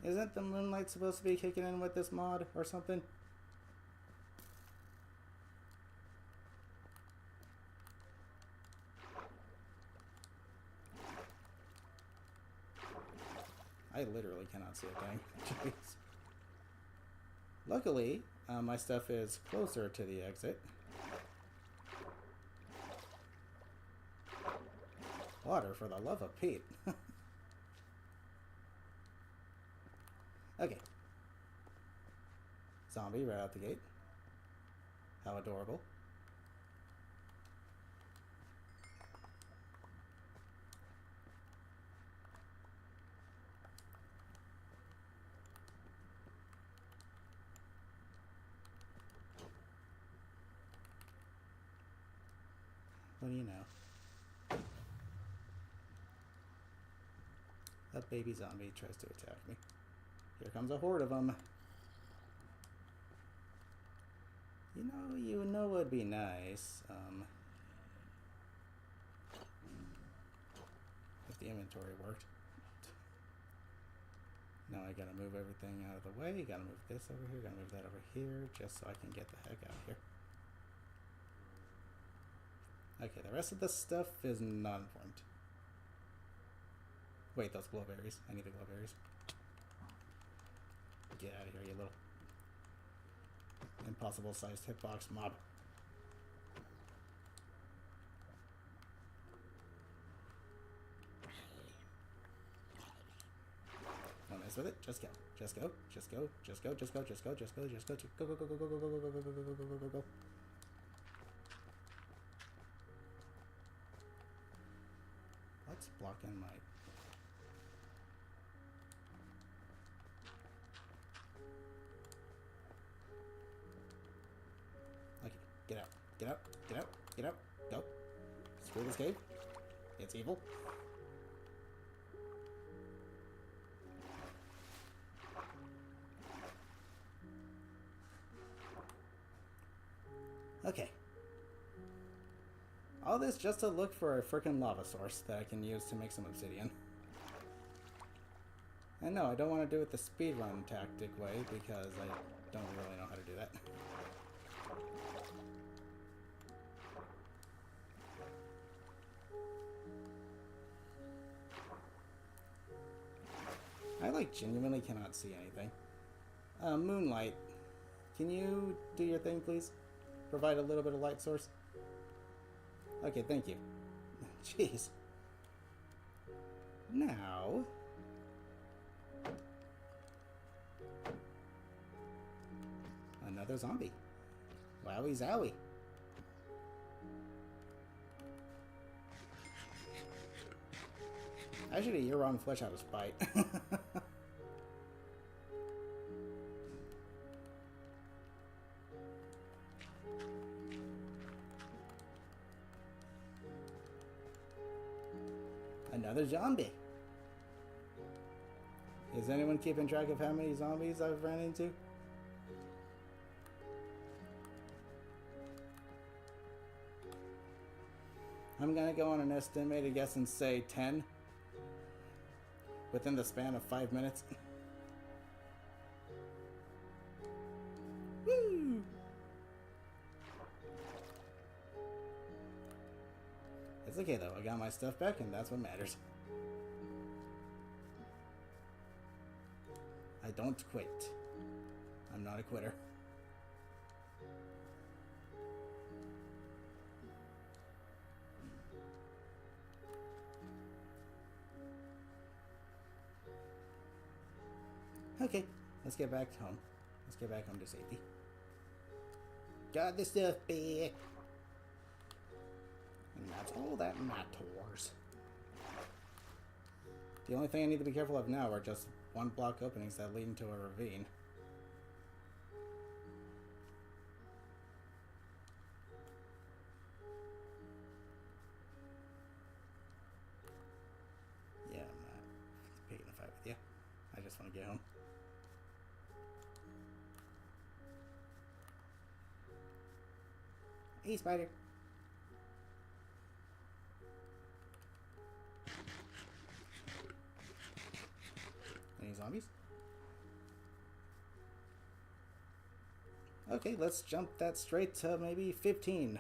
Isn't the moonlight supposed to be kicking in with this mod or something? I literally cannot see a thing. Jeez. Luckily, my stuff is closer to the exit. Water, for the love of Pete. Okay. Zombie right out the gate. How adorable. What do you know? A baby zombie tries to attack me. Here comes a horde of them. You know what'd be nice? If the inventory worked. Now I gotta move everything out of the way. Gotta move this over here. Gotta move that over here, just so I can get the heck out of here. Okay, the rest of the stuff is not important. Wait, those glowberries. I need the glowberries. Get out of here, you little impossible sized hitbox mob. Don't mess with it. Just go. Just go. Just go. Just go. Just go. Just go. Just go. Just go. Go. Go. Go. Go. Go. Go. Go. Go. Go. Go. Go. Go. Go. Go. Go. What's blocking my? Okay, get out. Get out. Get out. Get out. Go. Screw this cave. It's evil. Okay. All this just to look for a frickin' lava source that I can use to make some obsidian. And no, I don't want to do it the speedrun tactic way because I don't really know how to do that. I genuinely cannot see anything. Moonlight, can you do your thing, please? Provide a little bit of light source. Okay, thank you. Jeez. Now... another zombie. Wowie zowie. I should eat your rotten flesh out of spite. Another zombie. Is anyone keeping track of how many zombies I've ran into? I'm gonna go on an estimated guess and say 10 within the span of 5 minutes. Woo! It's okay though, I got my stuff back and that's what matters. I don't quit. I'm not a quitter. Okay, let's get back home. Let's get back home to safety. Got the stuff back. And that's all that matters. The only thing I need to be careful of now are just one block openings that lead into a ravine. Yeah, I'm not picking a fight with you. I just want to get home. Hey, spider. Any zombies? Okay, let's jump that straight to maybe 15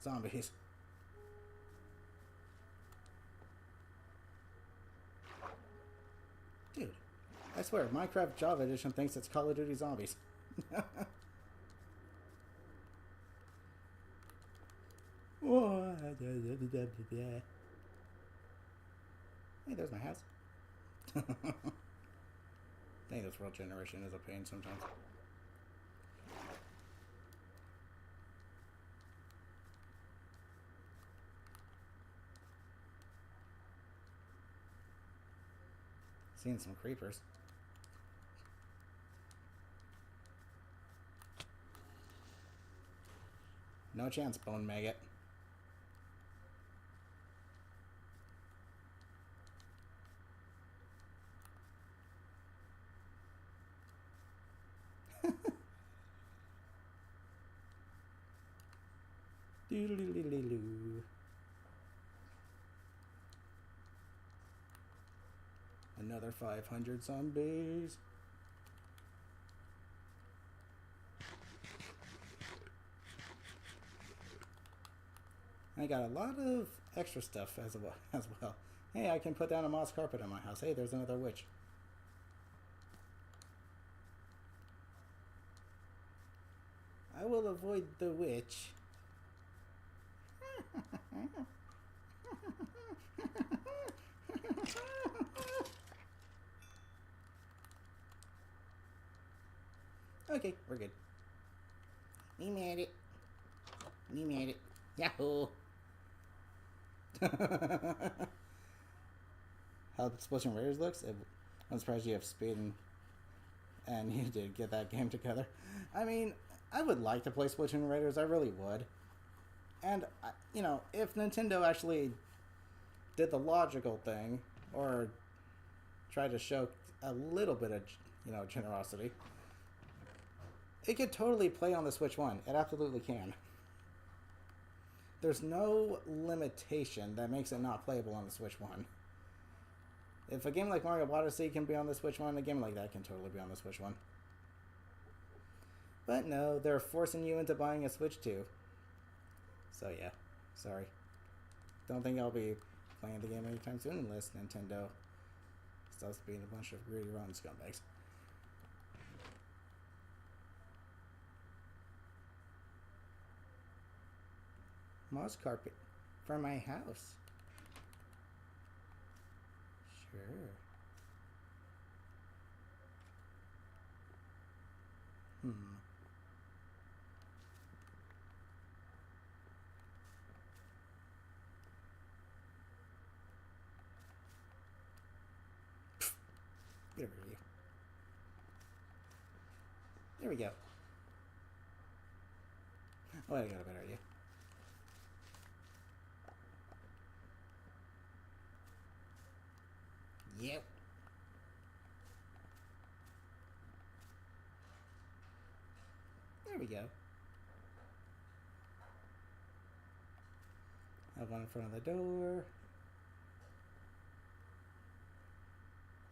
zombies. Dude, I swear, Minecraft Java Edition thinks it's Call of Duty Zombies. Hey, there's my house. I think this world generation is a pain sometimes. Seeing some creepers. No chance, bone maggot. Doodle-doodle-doo. Another 500 zombies. I got a lot of extra stuff as well. Hey, I can put down a moss carpet in my house. Hey, there's another witch. I will avoid the witch. Okay, we're good. We made it. We made it. Yahoo! How Splatoon Raiders looks? I'm surprised you have speed and you did get that game together. I mean, I would like to play Splatoon Raiders. I really would. And, you know, if Nintendo actually did the logical thing, or tried to show a little bit of, you know, generosity, it could totally play on the Switch 1. It absolutely can. There's no limitation that makes it not playable on the Switch 1. If a game like Mario Odyssey can be on the Switch 1, a game like that can totally be on the Switch 1. But no, they're forcing you into buying a Switch 2. So yeah, sorry. Don't think I'll be playing the game anytime soon unless Nintendo stops being a bunch of greedy rotten scumbags. Moss carpet for my house. Sure. Get over here, you. There we go. Oh, I got a better idea. Yep. There we go. Have one in front of the door.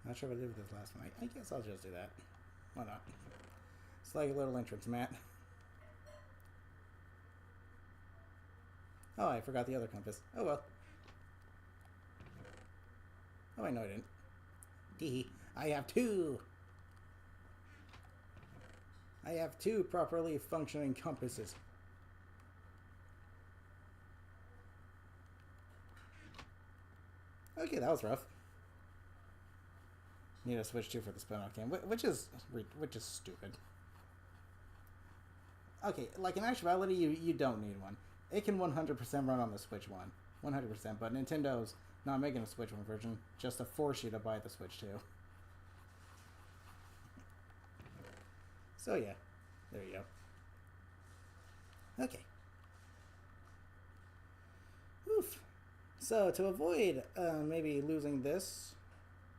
Not sure what I did with this last one. I guess I'll just do that. Why not? It's like a little entrance mat. Oh, I forgot the other compass. Oh well. Oh, I know I didn't. Tee. I have two! I have two properly functioning compasses. Okay, that was rough. Need to switch to for the spin-off game, which is stupid. Okay, like in actuality, you don't need one. It can 100% run on the Switch one, 100%. But Nintendo's not making a Switch one version just to force you to buy the Switch 2. So yeah, there you go. Okay. Oof. So to avoid maybe losing this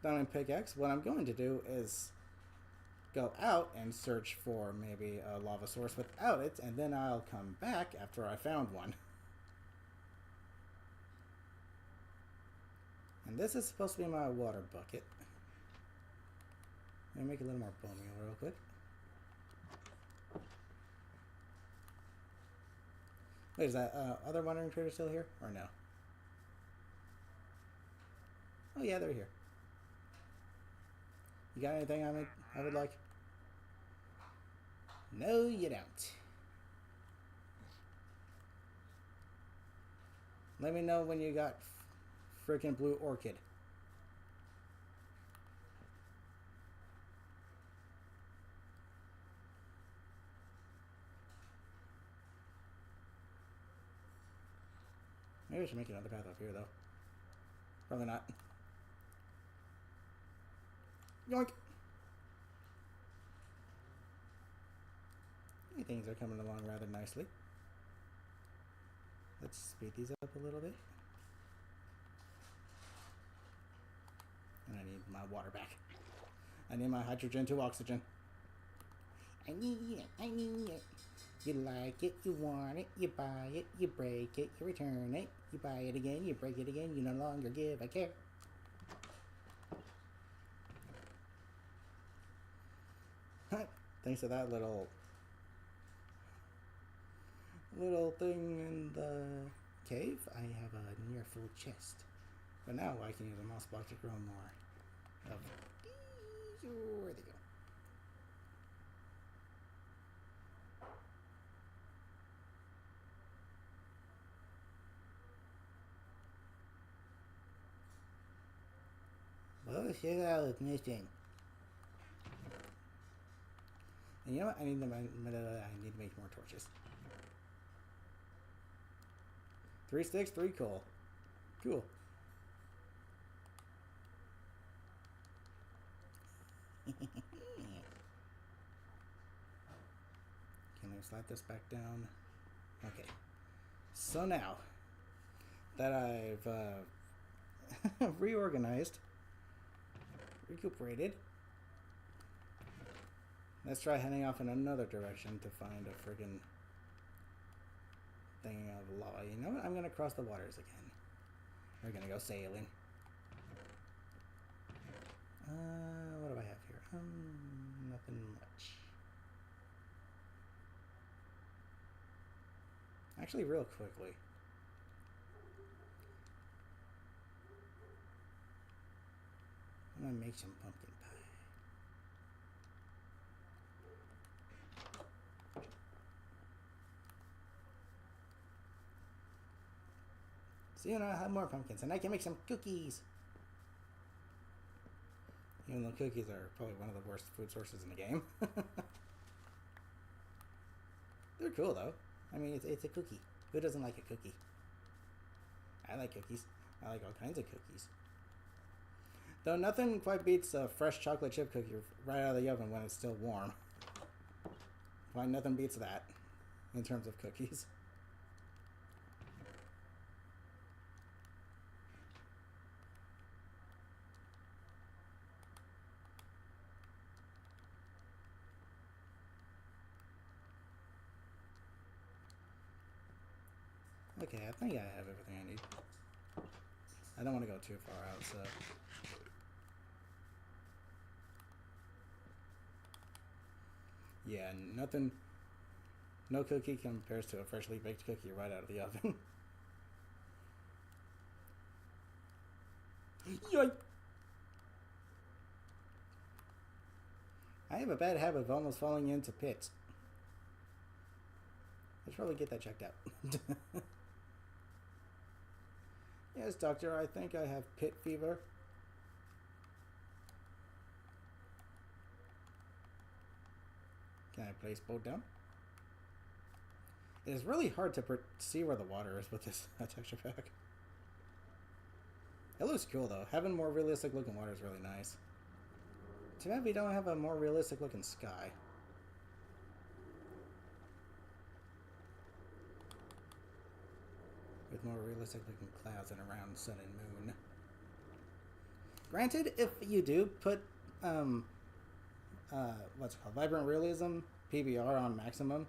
down in pickaxe, what I'm going to do is go out and search for maybe a lava source without it, and then I'll come back after I found one. And this is supposed to be my water bucket. Let me make it a little more bone meal real quick. Wait, is that other wandering trader still here? Or no? Oh yeah, they're here. You got anything I would like? No, you don't. Let me know when you got freaking blue orchid. Maybe I should make another path up here, though. Probably not. Yoink! Things are coming along rather nicely. Let's speed these up a little bit. And I need my water back. I need my hydrogen to oxygen. I need it. I need it. You like it, you want it, you buy it, you break it, you return it, you buy it again, you break it again, you no longer give a care. Thanks to that little thing in the cave, I have a near full chest. But now I can use a moss block to grow more of these. Where they go? Well, shit out is missing. And you know what? I need to make more torches. 3 sticks, 3 coal. Cool. Can I slide this back down? Okay. So now that I've reorganized, recuperated, let's try heading off in another direction to find a friggin' thing of lava. You know what? I'm gonna cross the waters again. We're gonna go sailing. What do I have here? Nothing much. Actually, real quickly. I'm gonna make some pumpkin pie. So you know, I have more pumpkins, and I can make some cookies. Even though cookies are probably one of the worst food sources in the game. They're cool though. I mean, it's a cookie. Who doesn't like a cookie? I like cookies. I like all kinds of cookies. Though nothing quite beats a fresh chocolate chip cookie right out of the oven when it's still warm. Why, nothing beats that in terms of cookies. Okay, I think I have everything I need. I don't want to go too far out, so... Yeah, nothing... No cookie compares to a freshly baked cookie right out of the oven. Yoink! I have a bad habit of almost falling into pits. I should probably get that checked out. Yes, doctor, I think I have pit fever. Can I place both down? It is really hard to see where the water is with this texture pack. It looks cool though. Having more realistic looking water is really nice. Too bad we don't have a more realistic looking sky. With more realistic looking clouds and around sun and moon. Granted, if you do put what's it called, vibrant realism PBR on maximum,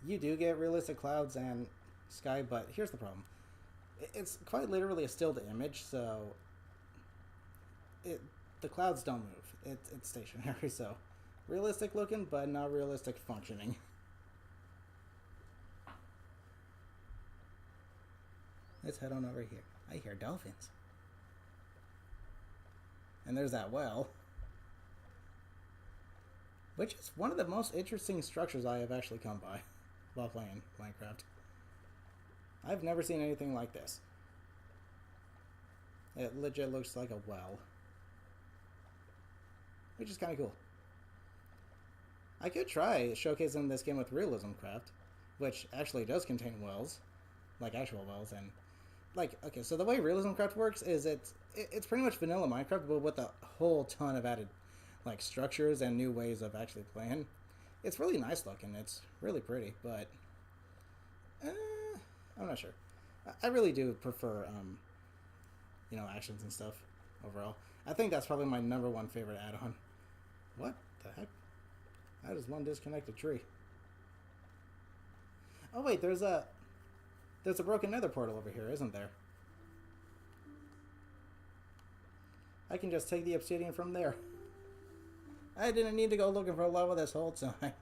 you do get realistic clouds and sky, but here's the problem. It's quite literally a stilled image, so the clouds don't move. It's stationary, so realistic looking, but not realistic functioning. Let's head on over here. I hear dolphins. And there's that well. Which is one of the most interesting structures I have actually come by while playing Minecraft. I've never seen anything like this. It legit looks like a well. Which is kind of cool. I could try showcasing this game with realism craft, which actually does contain wells. Like actual wells, and like, okay, so the way realism craft works is it's pretty much vanilla Minecraft, but with a whole ton of added like structures and new ways of actually playing. It's really nice looking. It's really pretty, but I'm not sure. I really do prefer you know, actions and stuff overall. I think that's probably my #1 favorite add-on. What the heck? How does one disconnect a tree? Oh wait, there's a broken nether portal over here, isn't there? I can just take the obsidian from there. I didn't need to go looking for lava this whole time.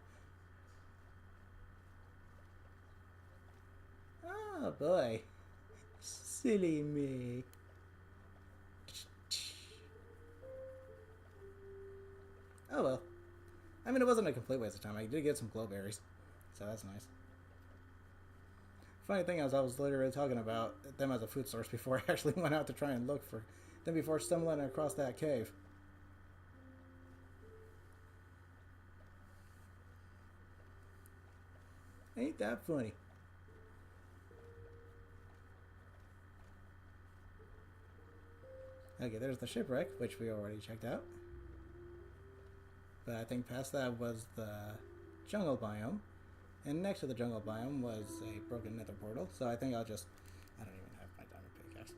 Oh boy. Silly me. Oh well. I mean, it wasn't a complete waste of time. I did get some glowberries, so that's nice. Funny thing is, I was literally talking about them as a food source before I actually went out to try and look for them before stumbling across that cave. Ain't that funny? Okay, there's the shipwreck, which we already checked out. But I think past that was the jungle biome. And next to the jungle biome was a broken nether portal. So I think I don't even have my diamond pickaxe.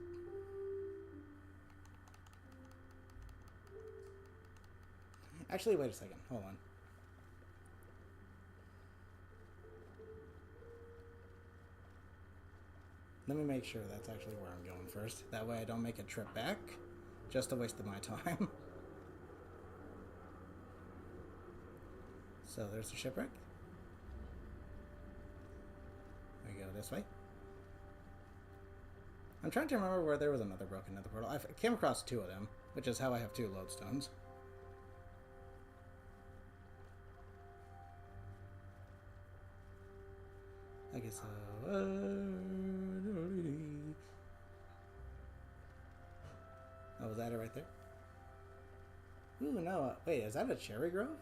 Actually, wait a second. Hold on. Let me make sure that's actually where I'm going first. That way I don't make a trip back. Just a waste of my time. So there's the shipwreck. We go this way. I'm trying to remember where there was another broken nether portal. I came across 2 of them, which is how I have 2 lodestones. Okay, so... oh, was that it right there? Ooh, no. Wait, is that a cherry grove?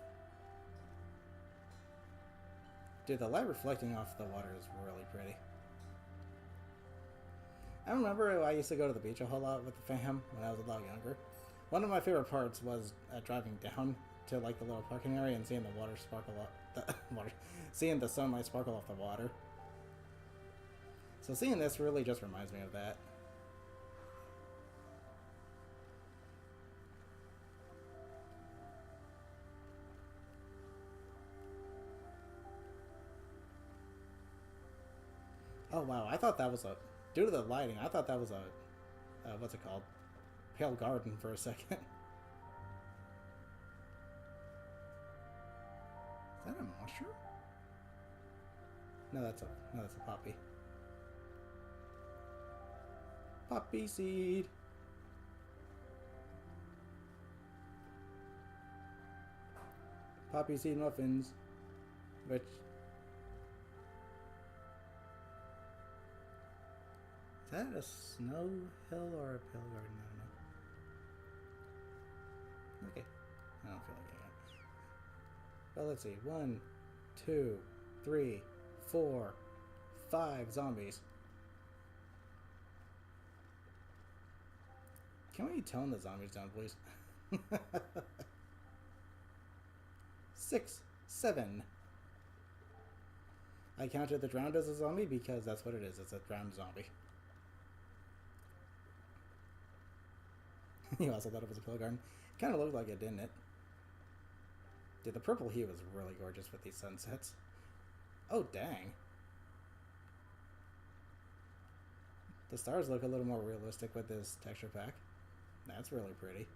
Dude, the light reflecting off the water is really pretty. I remember I used to go to the beach a whole lot with the fam when I was a lot younger. One of my favorite parts was driving down to like the little parking area and seeing the water sparkle up, the water, seeing the sunlight sparkle off the water. So seeing this really just reminds me of that. Oh wow, I thought that was a, due to the lighting, I thought that was a, what's it called? Pale garden for a second. Is that a mushroom? No, that's a poppy. Poppy seed. Poppy seed muffins. Which... Is that a snow hill or a pale garden? I don't know. Okay. I don't feel like getting it. Well, let's see. 1, 2, 3, 4, 5 zombies. Can we tone the zombies down, please? 6, 7. I counted the drowned as a zombie because that's what it is. It's a drowned zombie. You also thought it was a pilgrim. It kind of looked like it, didn't it? Dude, the purple hue is really gorgeous with these sunsets. Oh, dang. The stars look a little more realistic with this texture pack. That's really pretty.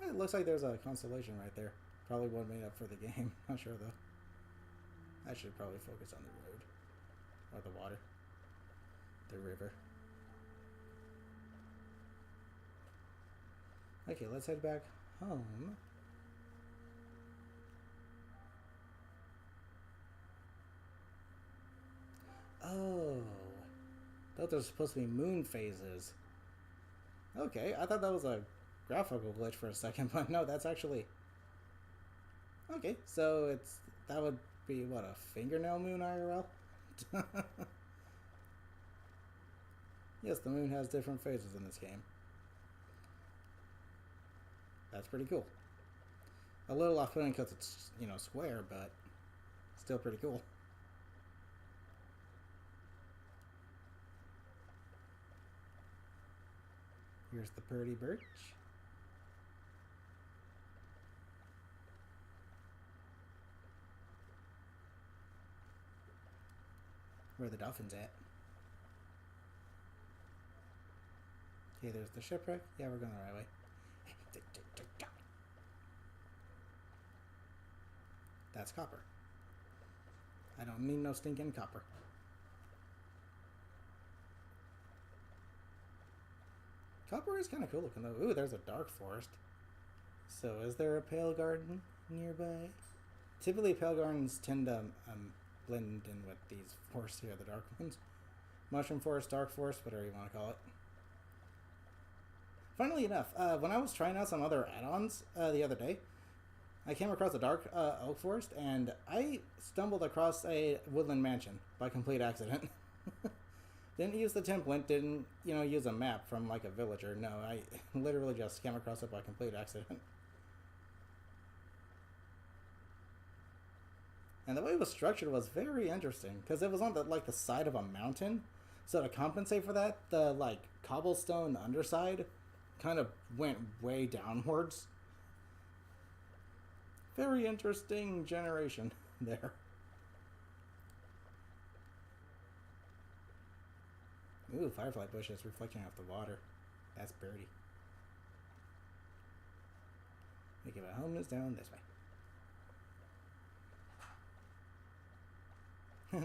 It looks like there's a constellation right there. Probably one made up for the game. Not sure, though. I should probably focus on the road. Or the water. The river. Okay, let's head back home. Oh. Those are supposed to be moon phases. Okay, I thought that was a graphical glitch for a second, but no, that's actually... Okay, so it's... That would be, what, a fingernail moon IRL? Yes, the moon has different phases in this game. That's pretty cool. A little off-putting because it's, you know, square, but still pretty cool. Here's the pretty birch. Where are the dolphins at? Okay, there's the shipwreck. Yeah, we're going the right way. That's copper. I don't need no stinking copper. Copper is kind of cool looking though. Ooh, there's a dark forest. So is there a pale garden nearby? Typically pale gardens tend to blend in with these forests here, the dark ones. Mushroom forest, dark forest, whatever you want to call it. Funnily enough, when I was trying out some other add-ons the other day, I came across a dark oak forest, and I stumbled across a woodland mansion by complete accident. Didn't use the template, didn't, you know, use a map from like a villager. No, I literally just came across it by complete accident. And the way it was structured was very interesting, because it was on the, like, the side of a mountain. So to compensate for that, the like cobblestone underside kind of went way downwards. Very interesting generation there. Ooh, firefly bushes reflecting off the water. That's birdie. Think of a home is down this way.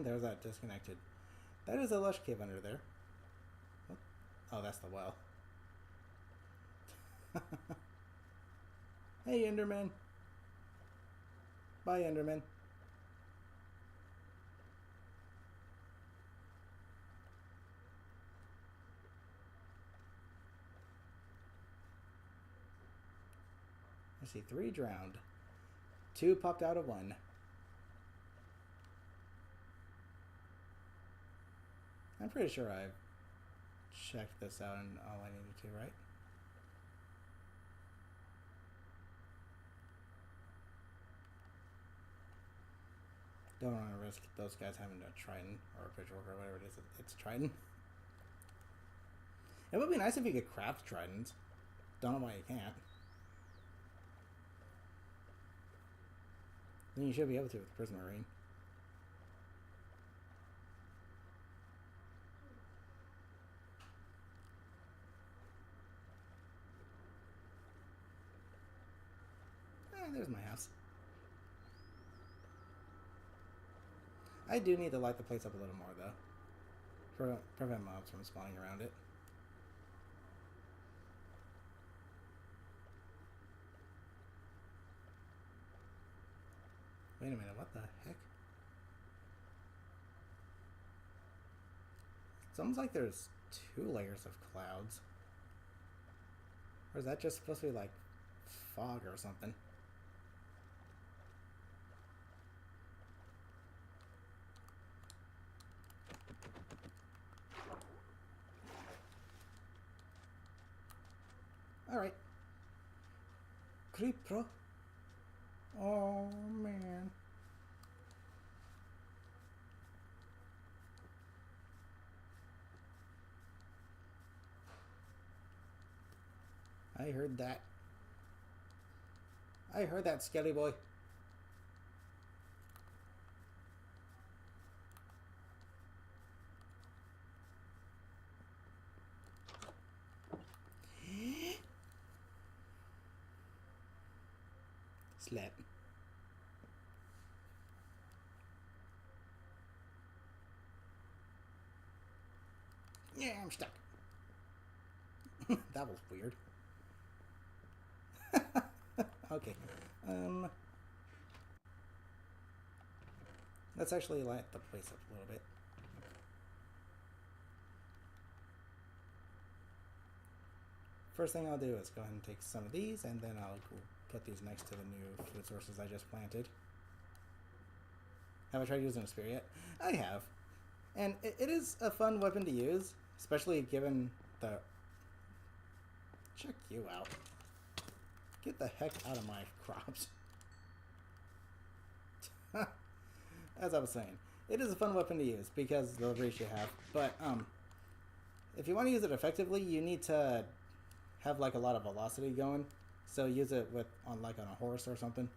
There's that disconnected. That is a lush cave under there. What? Oh, that's the well. Hey, Enderman. Bye, Enderman. I see 3 drowned. 2 popped out of 1. I'm pretty sure I've checked this out and all I needed to, right? don't want to risk those guys having a trident or a pitchfork or whatever it is. It's trident. It would be nice if you could craft tridents. Don't know why you can't. Then you should be able to with the Prismarine. There's my house. I do need to light the place up a little more, though. For prevent mobs from spawning around it. Wait a minute, what the heck? It's almost like there's 2 layers of clouds. Or is that just supposed to be like fog or something? Alright. Creep, bro. Oh, man. I heard that. I heard that, Skelly boy. Slap. Yeah, I'm stuck. That was weird. Okay. Let's actually light the place up a little bit. First thing I'll do is go ahead and take some of these, and then I'll put these next to the new food sources I just planted. Have I tried using a spear yet? I have. And it is a fun weapon to use, especially given the... Check you out. Get the heck out of my crops. As I was saying, it is a fun weapon to use because of the reach you have. But if you want to use it effectively, you need to have like a lot of velocity going. So use it with on a horse or something,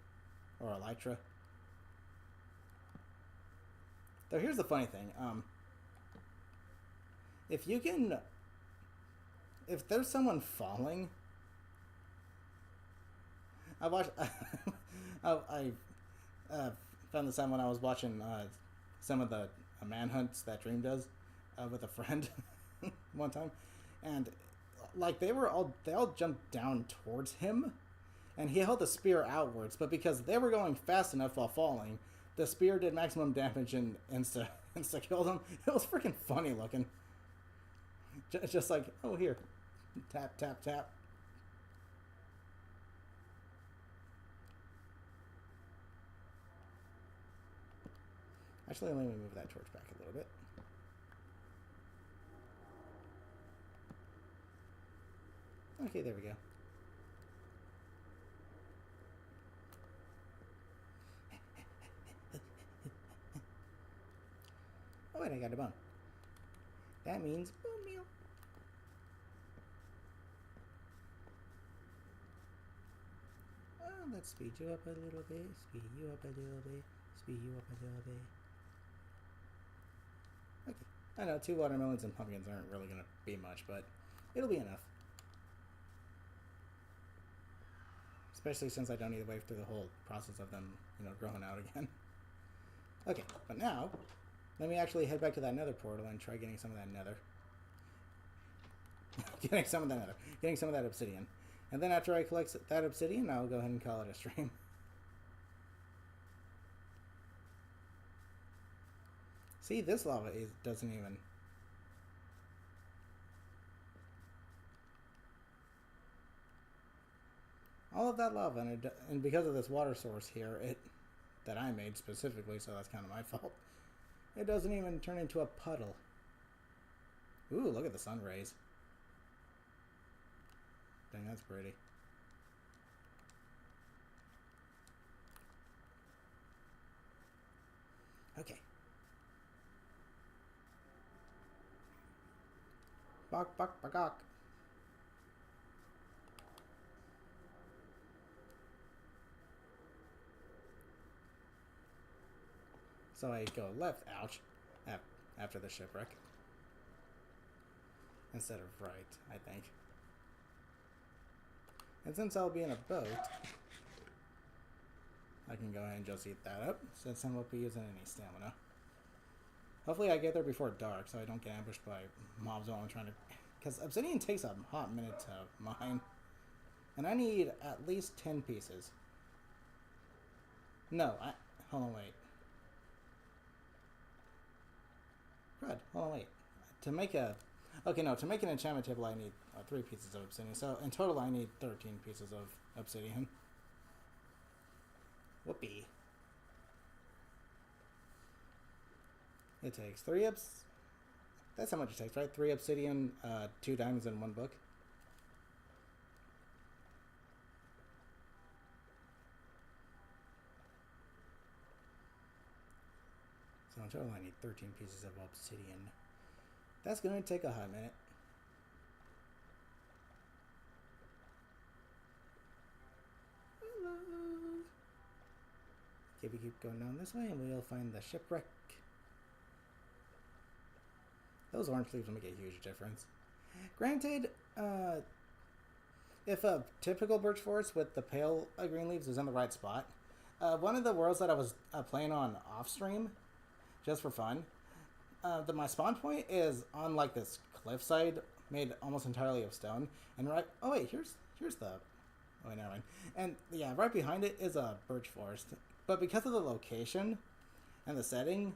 or a Elytra. Though here's the funny thing: if there's someone falling, I found this out when I was watching some of the manhunts that Dream does with a friend one time, and like they all jumped down towards him, and he held the spear outwards, but because they were going fast enough while falling, the spear did maximum damage and insta killed him. It was freaking funny looking. Just like, oh, here, tap tap tap. Actually, let me move that torch back a little bit. Okay, there we go. Oh wait, I got a bone. That means bone meal. Oh, let's speed you up a little bit. Speed you up a little bit. Speed you up a little bit. Okay. I know 2 watermelons and pumpkins aren't really going to be much, but it'll be enough. Especially since I don't need to wait through the whole process of them, growing out again. Okay, but now, let me actually head back to that nether portal and try getting some of that nether. Getting some of that obsidian. And then after I collect that obsidian, I'll go ahead and call it a stream. See, this lava doesn't even... All of that lava, and because of this water source here, that I made specifically, so that's kind of my fault, it doesn't even turn into a puddle. Ooh, look at the sun rays. Dang, that's pretty. Bok, bok, bagok. So I go left, ouch, after the shipwreck. Instead of right, I think. And since I'll be in a boat, I can go ahead and just eat that up, since I won't be using any stamina. Hopefully I get there before dark, so I don't get ambushed by mobs while I'm trying to... Because obsidian takes a hot minute to mine. And I need at least 10 pieces. No, hold on, wait. Crud, hold on, wait. To make a... Okay, no, to make an enchantment table I need 3 pieces of obsidian. So in total I need 13 pieces of obsidian. Whoopee. It takes 3 That's how much it takes, right? 3 obsidian, 2 diamonds, and 1 book. So in total I need 13 pieces of obsidian. That's going to take a hot minute. Hello. Okay, we keep going down this way and we'll find the shipwreck. Those orange leaves will make a huge difference. Granted, if a typical birch forest with the pale green leaves is in the right spot, one of the worlds that I was playing on off stream, just for fun, my spawn point is on like this cliffside made almost entirely of stone, and right. Oh wait, here's the. Oh wait, never mind. And yeah, right behind it is a birch forest, but because of the location and the setting,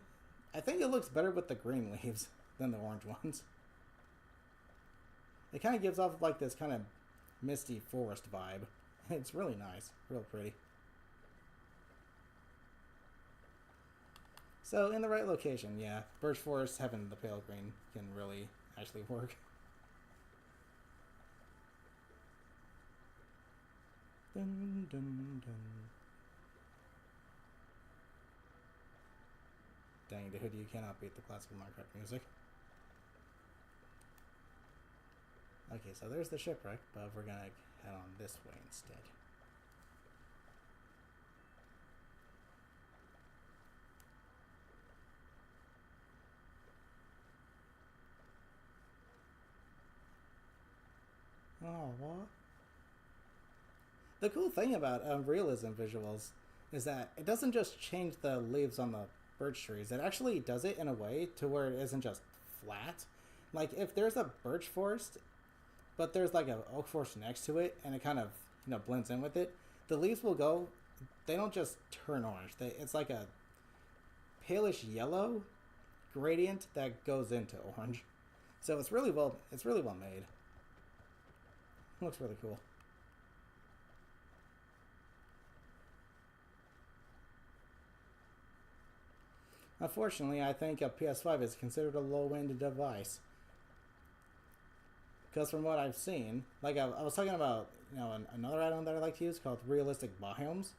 I think it looks better with the green leaves than the orange ones. It kind of gives off like this kind of misty forest vibe. It's really nice, real pretty. So in the right location, yeah, birch forest having the pale green can really actually work. Dun, dun, dun. Dang, the hoodie, you cannot beat the classical Minecraft music. Okay, so there's the shipwreck, but we're gonna head on this way instead. Oh, what? The cool thing about realism visuals is that it doesn't just change the leaves on the birch trees. It actually does it in a way to where it isn't just flat. Like if there's a birch forest, but there's like an oak forest next to it, and it kind of blends in with it, the leaves will go. They don't just turn orange. It's like a palish yellow gradient that goes into orange. So it's really well made. It looks really cool. Unfortunately, I think a PS5 is considered a low-end device. Because from what I've seen, like I was talking about, another item that I like to use called realistic biomes.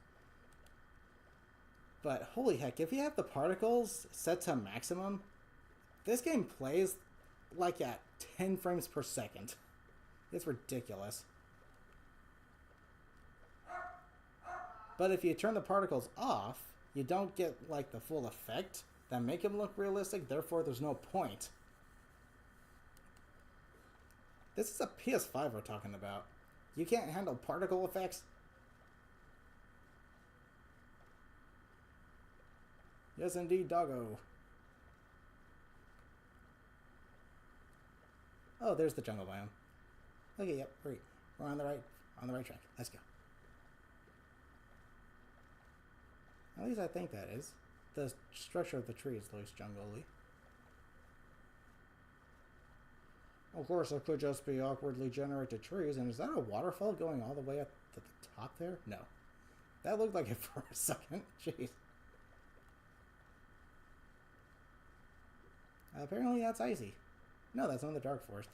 But holy heck, if you have the particles set to maximum, this game plays like at 10 frames per second. It's ridiculous. But if you turn the particles off, you don't get like the full effect that make them look realistic, therefore there's no point. This is a PS5 we're talking about. You can't handle particle effects? Yes indeed, doggo. Oh, there's the jungle biome. Okay, yep, great. We're on the right track. Let's go. At least I think that is. The structure of the tree is looks jungly. Of course, it could just be awkwardly generated trees. And is that a waterfall going all the way up to the top there? No. That looked like it for a second. Jeez. Apparently that's icy. No, that's not the dark forest.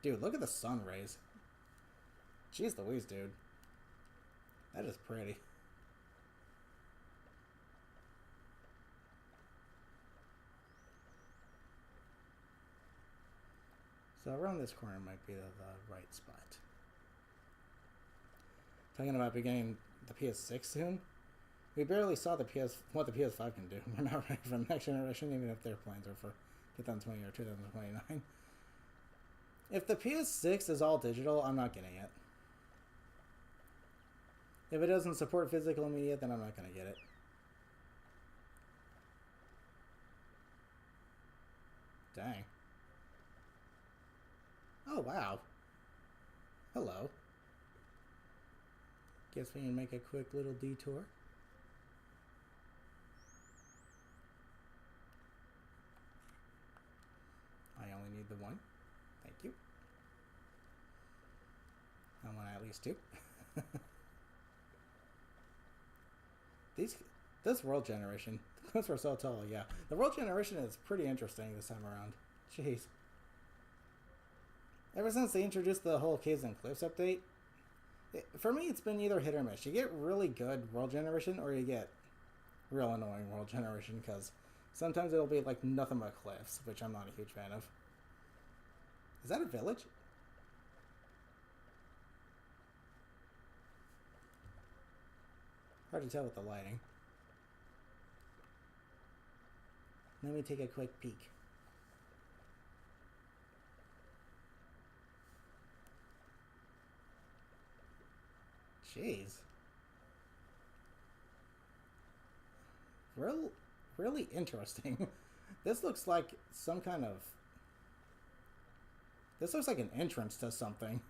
Dude, look at the sun rays. Jeez Louise, dude. That is pretty. So around this corner might be the right spot. Talking about beginning the PS6 soon. We barely saw what the PS5 can do. We're not ready for the next generation, even if their plans are for 2020 or 2029. If the PS6 is all digital, I'm not getting it. If it doesn't support physical media, then I'm not going to get it. Dang. Oh, wow. Hello. Guess we can make a quick little detour. I only need the one. Thank you. I want at least two. This world generation, those were so tall, yeah. The world generation is pretty interesting this time around. Jeez. Ever since they introduced the whole Caves and Cliffs update, for me it's been either hit or miss. You get really good world generation or you get real annoying world generation, because sometimes it'll be like nothing but cliffs, which I'm not a huge fan of. Is that a village? Hard to tell with the lighting. Let me take a quick peek. Jeez. Really interesting. This looks like some kind of... This looks like an entrance to something.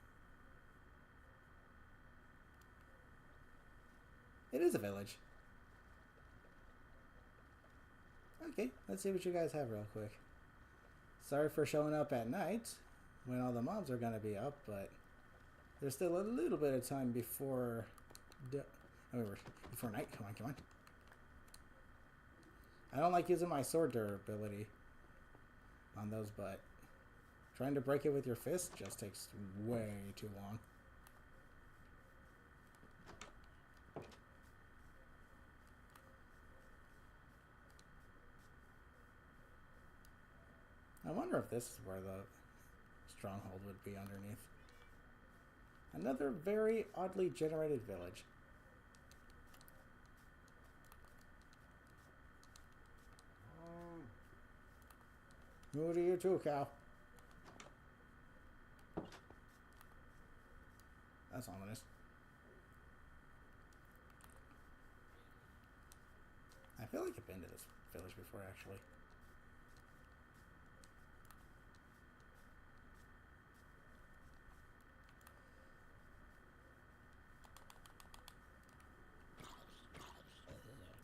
It is a village. Okay, let's see what you guys have real quick. Sorry for showing up at night when all the mobs are gonna be up, but there's still a little bit of time before before night. Come on. I don't like using my sword durability on those, but trying to break it with your fist just takes way too long. I wonder if this is where the stronghold would be underneath. Another very oddly generated village. Who do you too, cow? That's ominous. I feel like I've been to this village before, actually.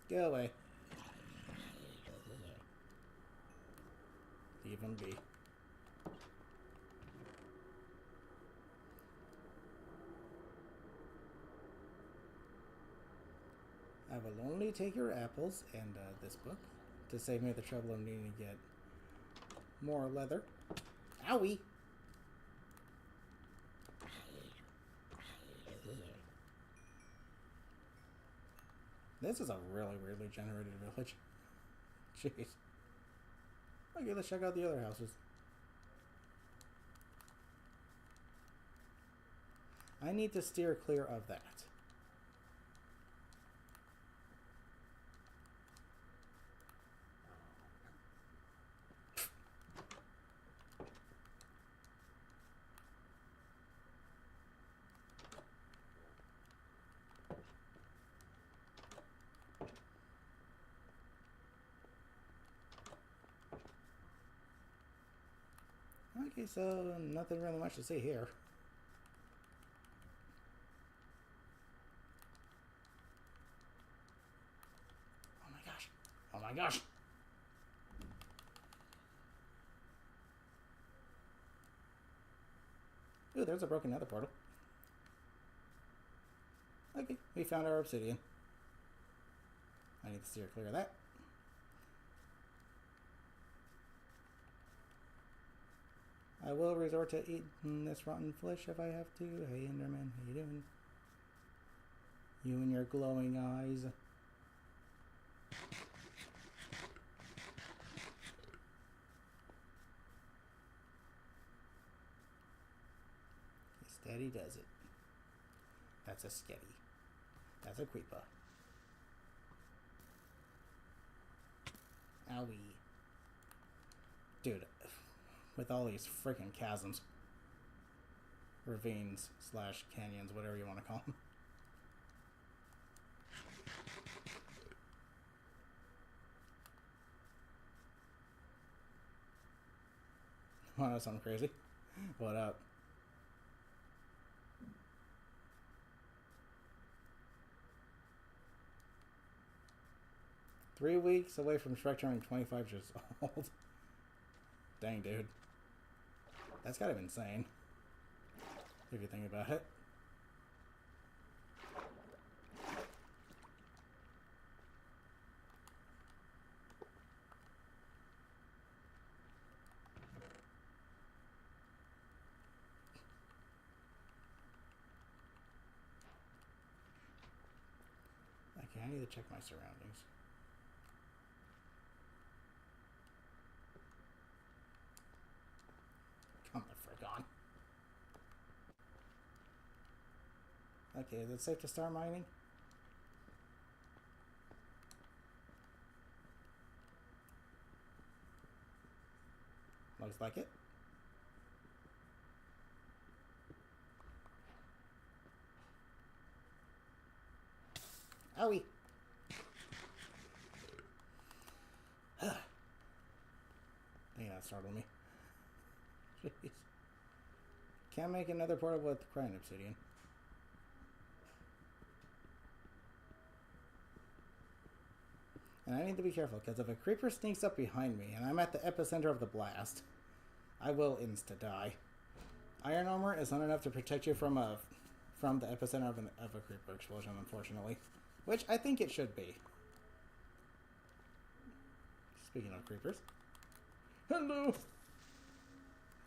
Go away. Even be. I will only take your apples and this book to save me the trouble of needing to get more leather. Owie! This is a really weirdly generated village. Jeez. Okay, let's check out the other houses. I need to steer clear of that. Okay, so nothing really much to see here. Oh my gosh. Oh my gosh. Ooh, there's a broken nether portal. Okay, we found our obsidian. I need to steer clear of that. I will resort to eating this rotten flesh if I have to. Hey, Enderman, how you doing? You and your glowing eyes. sketty does it. That's a sketty. That's a creeper. Owie. Dude, with all these freaking chasms, ravines / canyons, whatever you want to call them. Want to know something crazy? What up? Three weeks away from Shrek turning 25 years old. Dang, dude. That's kind of insane. If you think about it. Okay, I need to check my surroundings. Come the frick on. Okay, is it safe to start mining? Looks like it. Owie! Dang, that startled me. Jeez. Can't make another portal with crying obsidian. And I need to be careful, because if a creeper sneaks up behind me and I'm at the epicenter of the blast, I will insta-die. Iron armor is not enough to protect you from the epicenter of a creeper explosion, unfortunately. Which I think it should be. Speaking of creepers. Hello!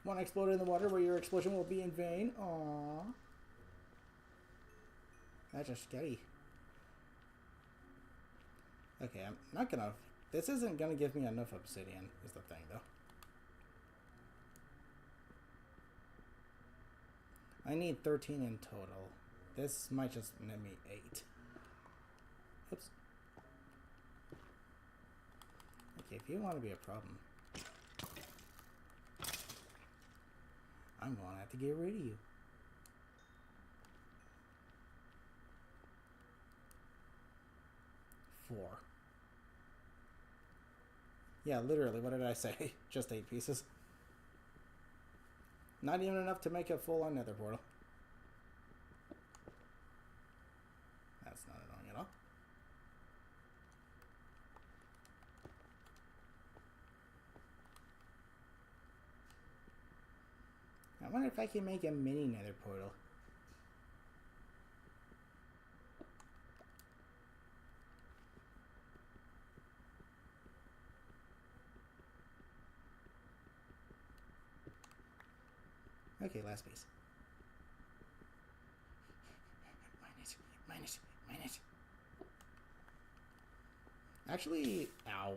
Want to explode in the water where your explosion will be in vain? Aww. That's just scary. Okay, I'm not gonna... This isn't gonna give me enough obsidian, is the thing, though. I need 13 in total. This might just net me 8. Oops. Okay, if you want to be a problem, I'm gonna have to get rid of you. Four. Yeah, literally, what did I say? Just 8 pieces. Not even enough to make a full-on nether portal. That's not annoying at all. I wonder if I can make a mini nether portal. Okay, last piece. Mine it. Actually, ow.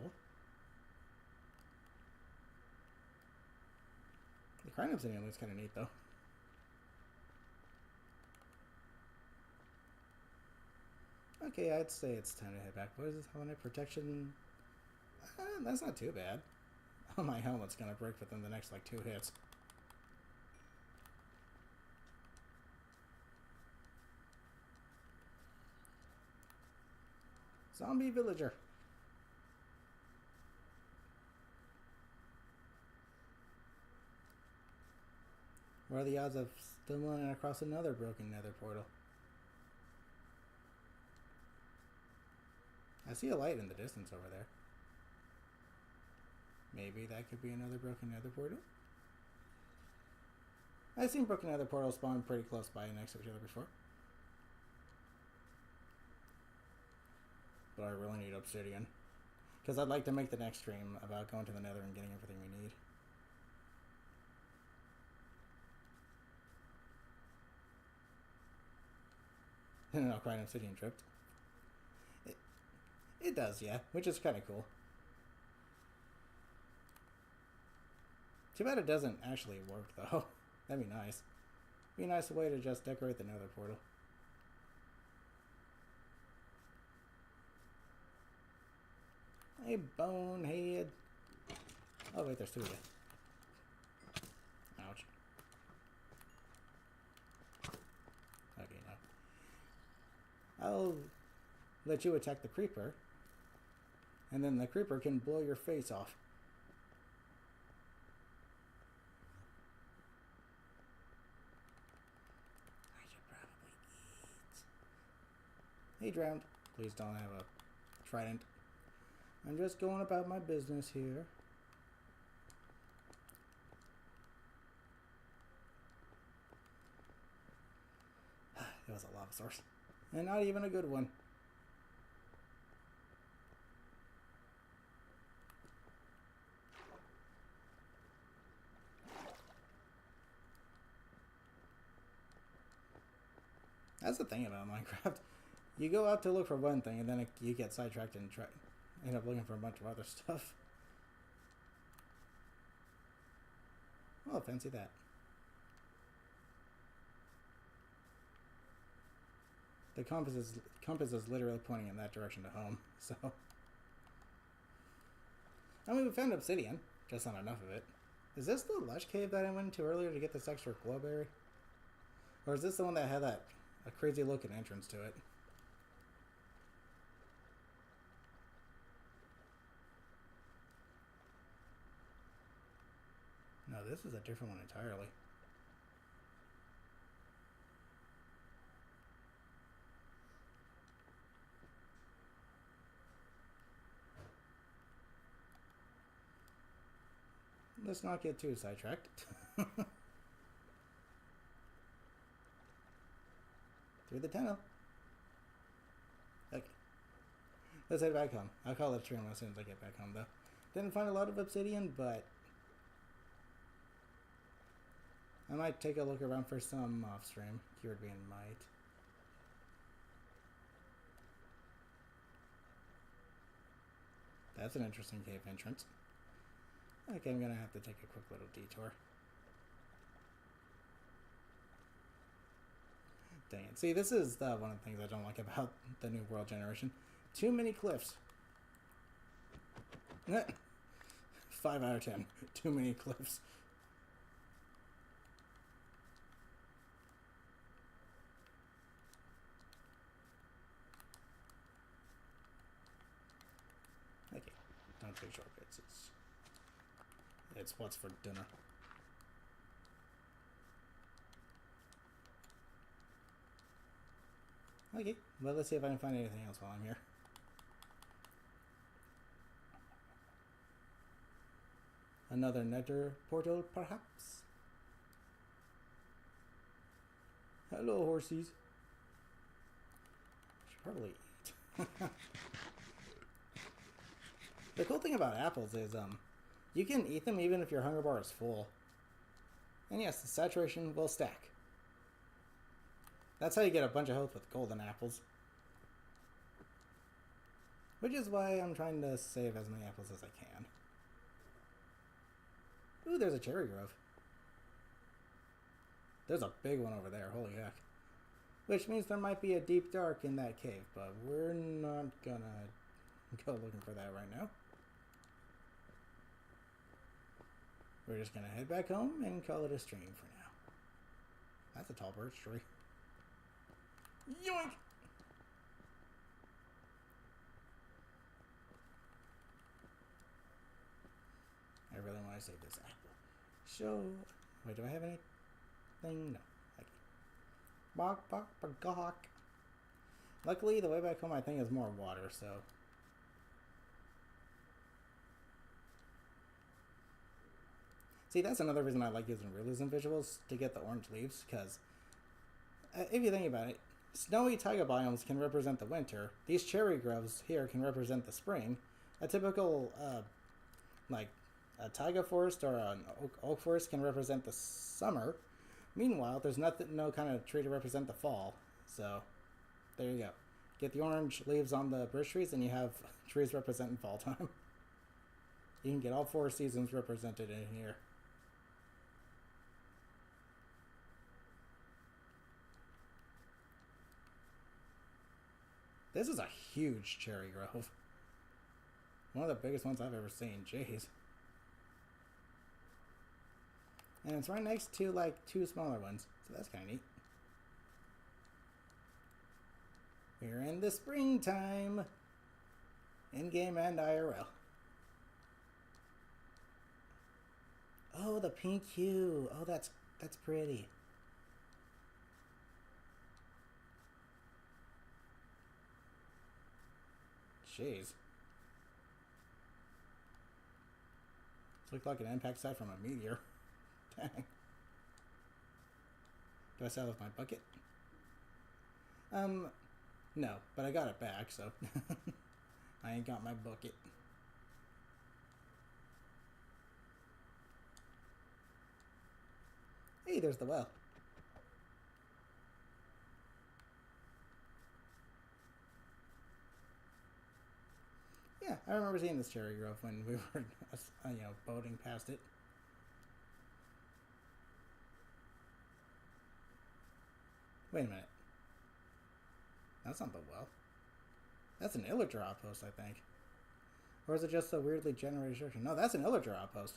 The crying obsidian looks kind of neat, though. Okay, I'd say it's time to head back. What is this? Helmet protection? That's not too bad. Oh, my helmet's gonna break within the next, 2 hits. Zombie villager. What are the odds of stumbling across another broken nether portal? I see a light in the distance over there. Maybe that could be another broken nether portal? I've seen broken nether portals spawn pretty close by next to each other before. But I really need obsidian. Because I'd like to make the next stream about going to the nether and getting everything we need. No, crying obsidian tripped. It does, yeah. Which is kind of cool. Too bad it doesn't actually work, though. That'd be nice. Be a nice way to just decorate the nether portal. Hey, bonehead. Oh, wait, there's two of you. Ouch. Okay, no. I'll let you attack the creeper, and then the creeper can blow your face off. I should probably eat. Hey, drowned. Please don't have a trident. I'm just going about my business here. It was a lava source. And not even a good one. That's the thing about Minecraft. You go out to look for one thing, and then you get sidetracked and end up looking for a bunch of other stuff. Oh, fancy that. The compass is literally pointing in that direction to home, so... I mean, we found obsidian, just not enough of it. Is this the lush cave that I went to earlier to get this extra glowberry? Or is this the one that had a crazy looking entrance to it? No, this is a different one entirely. Let's not get too sidetracked. Through the tunnel. Okay. Let's head back home. I'll call it a stream as soon as I get back home, though. Didn't find a lot of obsidian, but I might take a look around for some off-stream. Keyword being might. That's an interesting cave entrance. Okay, I'm gonna have to take a quick little detour. Dang it. See, this is one of the things I don't like about the New World generation. Too many cliffs. 5 out of 10. Too many cliffs. Okay, don't take shortcuts. It's what's for dinner. Okay, well, let's see if I can find anything else while I'm here. Another nether portal, perhaps? Hello, horsies. Should probably eat. The cool thing about apples is, you can eat them even if your hunger bar is full. And yes, the saturation will stack. That's how you get a bunch of health with golden apples. Which is why I'm trying to save as many apples as I can. Ooh, there's a cherry grove. There's a big one over there, holy heck. Which means there might be a deep dark in that cave, but we're not gonna go looking for that right now. We're just gonna head back home and call it a stream for now. That's a tall birch tree. Yoink! I really want to save this apple. So, wait, do I have anything? No. Okay. Bok, bok, bagok. Luckily, the way back home, I think, is more water, so. See, that's another reason I like using realism visuals, to get the orange leaves, because if you think about it, snowy taiga biomes can represent the winter. These cherry groves here can represent the spring. A typical, like, a taiga forest or an oak forest can represent the summer. Meanwhile, there's no kind of tree to represent the fall. So, there you go. Get the orange leaves on the birch trees and you have trees representing fall time. You can get all 4 seasons represented in here. This is a huge cherry grove. One of the biggest ones I've ever seen. Jeez. And it's right next to like 2 smaller ones. So that's kind of neat. We're in the springtime. In-game and IRL. Oh, the pink hue. Oh, that's pretty. Jeez. This looks like an impact site from a meteor. Dang. Do I sell with my bucket? No, but I got it back, so I ain't got my bucket. Hey, there's the well. Yeah, I remember seeing this cherry grove when we were, boating past it. Wait a minute. That's not the well. That's an illager outpost, I think. Or is it just a weirdly generated structure? No, that's an illager outpost.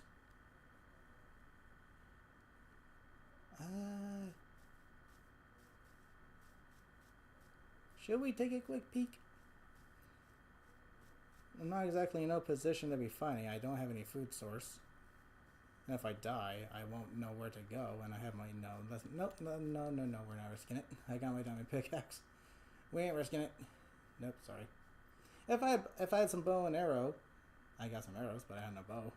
Should we take a quick peek? I'm not exactly in no position to be finding. I don't have any food source. And if I die, I won't know where to go. And I have my... No, we're not risking it. I got my diamond pickaxe. We ain't risking it. Nope, sorry. If I had some bow and arrow... I got some arrows, but I had no bow.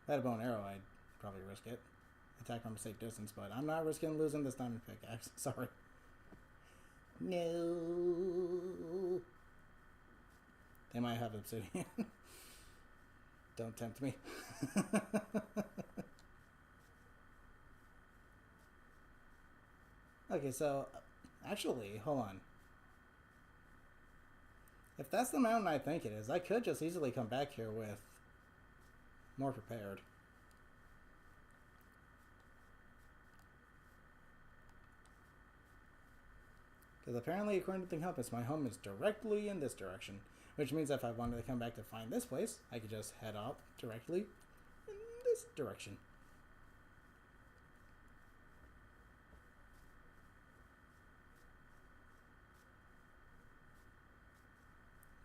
If I had a bow and arrow, I'd probably risk it. Attack from a safe distance, but I'm not risking losing this diamond pickaxe. Sorry. No. They might have obsidian. Don't tempt me. Okay, so actually, hold on. If that's the mountain I think it is, I could just easily come back here with more prepared. Because apparently, according to the compass, my home is directly in this direction. Which means if I wanted to come back to find this place, I could just head out directly in this direction.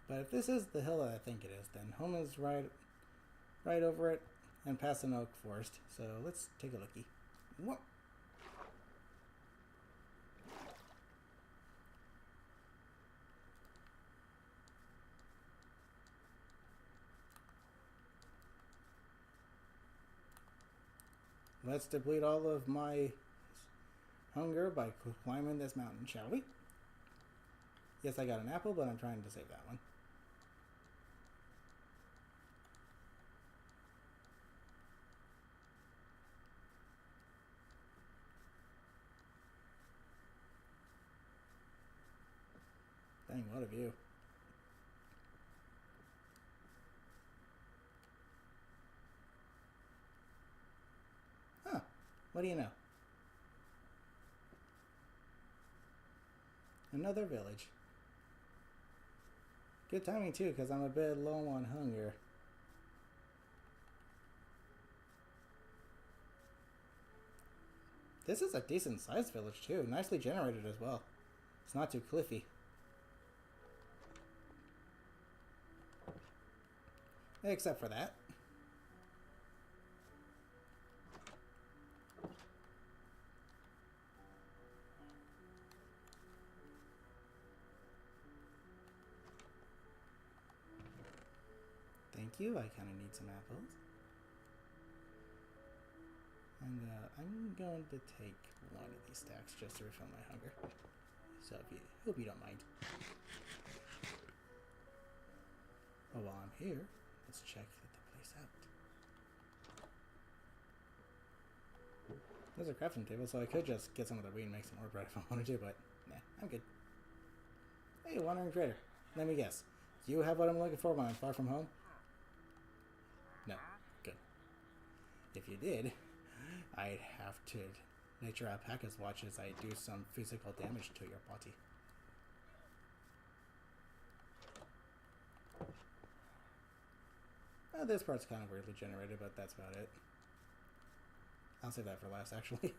But if this is the hill that I think it is, then home is right over it and past an oak forest. So let's take a lookie. What? Let's deplete all of my hunger by climbing this mountain, shall we? Yes, I got an apple, but I'm trying to save that one. Dang, what a view. Huh. What do you know? Another village. Good timing too, because I'm a bit low on hunger. This is a decent sized village too, nicely generated as well. It's not too cliffy. Except for that. Thank you, I kind of need some apples. And I'm going to take one of these stacks just to refill my hunger. So hope you don't mind. Oh, while I'm here, let's check the place out. There's a crafting table, so I could just get some of the wheat and make some more bread if I wanted to, but nah, I'm good. Hey, wandering trader. Let me guess. Do you have what I'm looking for when I'm far from home? No. Good. If you did, I'd have to let your alpacas watch as I do some physical damage to your body. Oh, this part's kind of weirdly generated, but that's about it. I'll save that for last, actually.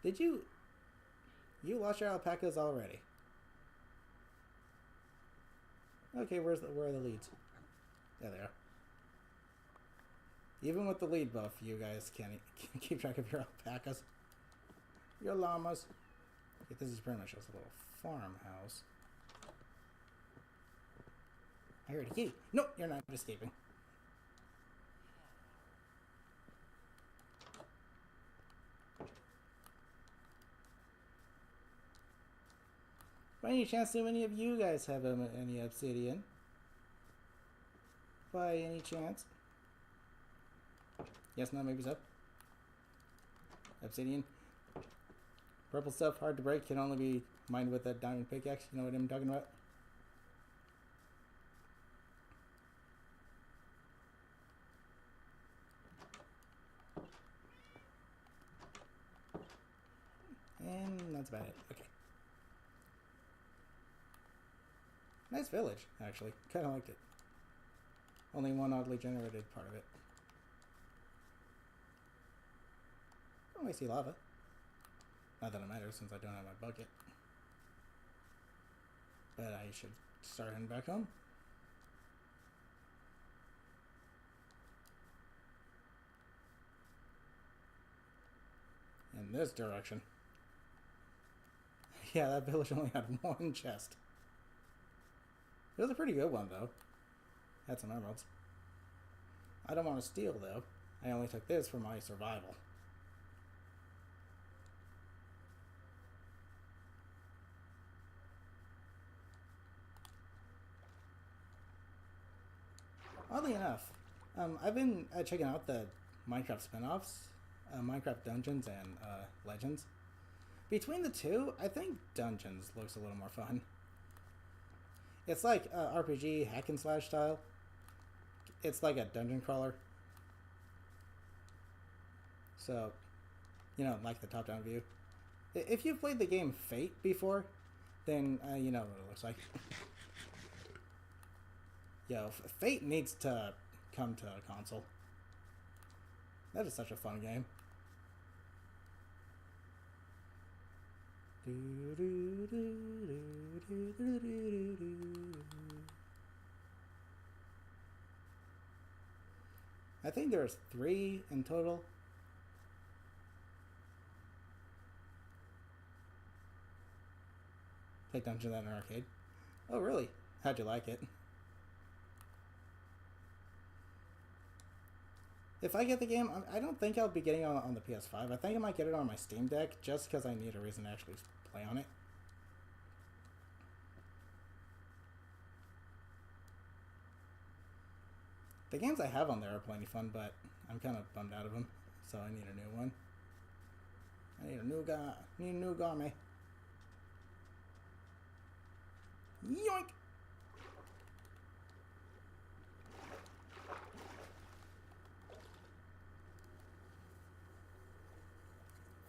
Did you... You lost your alpacas already? Okay, where are the leads? There they are. Even with the lead buff, you guys can't keep track of your alpacas. Your llamas. Okay, this is pretty much just a little farmhouse. I heard a kitty. No, you're not escaping. By any chance, do any of you guys have any obsidian? By any chance? Yes, no, maybe so. Obsidian. Purple stuff, hard to break, can only be mined with a diamond pickaxe. You know what I'm talking about? And that's about it. Okay. Nice village, actually. Kind of liked it. Only one oddly generated part of it. Oh, I see lava. Not that it matters since I don't have my bucket. But I should start heading back home. In this direction. Yeah, that village only had one chest. It was a pretty good one, though. Had some emeralds. I don't want to steal, though. I only took this for my survival. Oddly enough, I've been checking out the Minecraft spin-offs, Minecraft Dungeons and Legends. Between the two, I think Dungeons looks a little more fun. It's like RPG hack and slash style. It's like a dungeon crawler. So, you know, like the top-down view. If you've played the game Fate before, then you know what it looks like. Yo, Fate needs to come to a console. That is such a fun game. I think there's 3 in total. Played Dungeons at an arcade. Oh, really? How'd you like it? If I get the game, I don't think I'll be getting it on the PS5. I think I might get it on my Steam Deck just because I need a reason to actually play on it. The games I have on there are plenty fun, but I'm kind of bummed out of them, so I need a new one. I need a new guy. Need a new game. Yoink!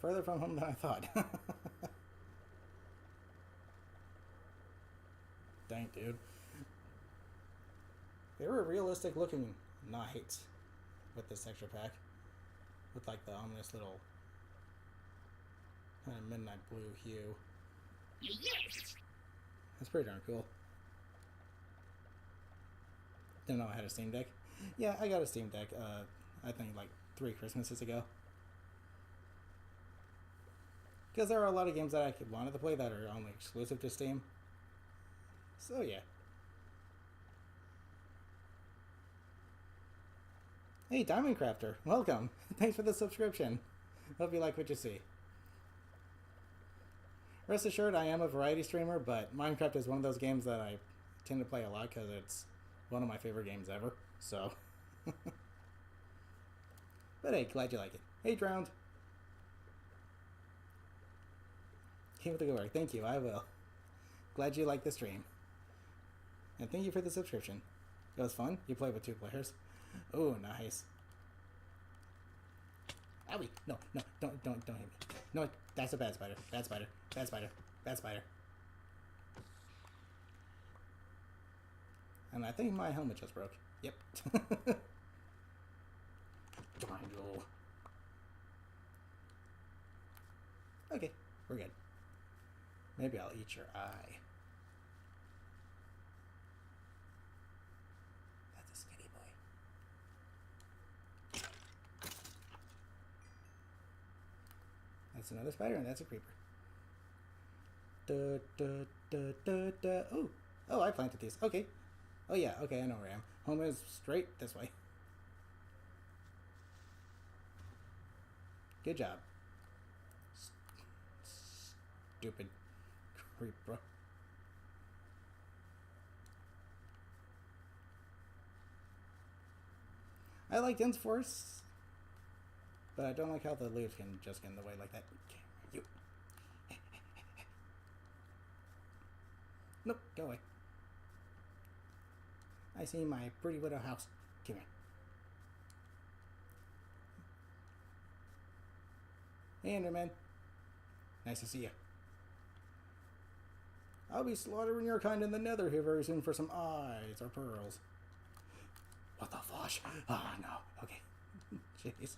Further from home than I thought. Dang, dude. They were realistic looking knights with this texture pack. With like the ominous little kind of midnight blue hue. Yes! That's pretty darn cool. Didn't know I had a Steam Deck. Yeah, I got a Steam Deck, I think like 3 Christmases ago. Because there are a lot of games that I wanted to play that are only exclusive to Steam. So yeah. Hey, Diamond Crafter, welcome. Thanks for the subscription. Hope you like what you see. Rest assured, I am a variety streamer, but Minecraft is one of those games that I tend to play a lot because it's one of my favorite games ever. So. But hey, glad you like it. Hey, Drowned. Keep up the good work. Thank you, I will. Glad you liked the stream. And thank you for the subscription. It was fun. You played with 2 players. Oh, nice. Owie! No, don't hit me. No, that's a bad spider. Bad spider. Bad spider. Bad spider. And I think my helmet just broke. Yep. Triangle. Okay, we're good. Maybe I'll eat your eye. That's a skinny boy. That's another spider, and that's a creeper. Da, da, da, da, da. Oh, oh, I planted these. Okay. Oh yeah, okay, I know where I am. Home is straight this way. Good job. Stupid creeper. I like dense force, but I don't like how the leaves can just get in the way like that. You. Nope, go away. I see my pretty widow house. Come here. Hey, Enderman. Nice to see you. I'll be slaughtering your kind in the nether here very soon for some eyes or pearls. What the flush? Oh, no. Okay. Jeez.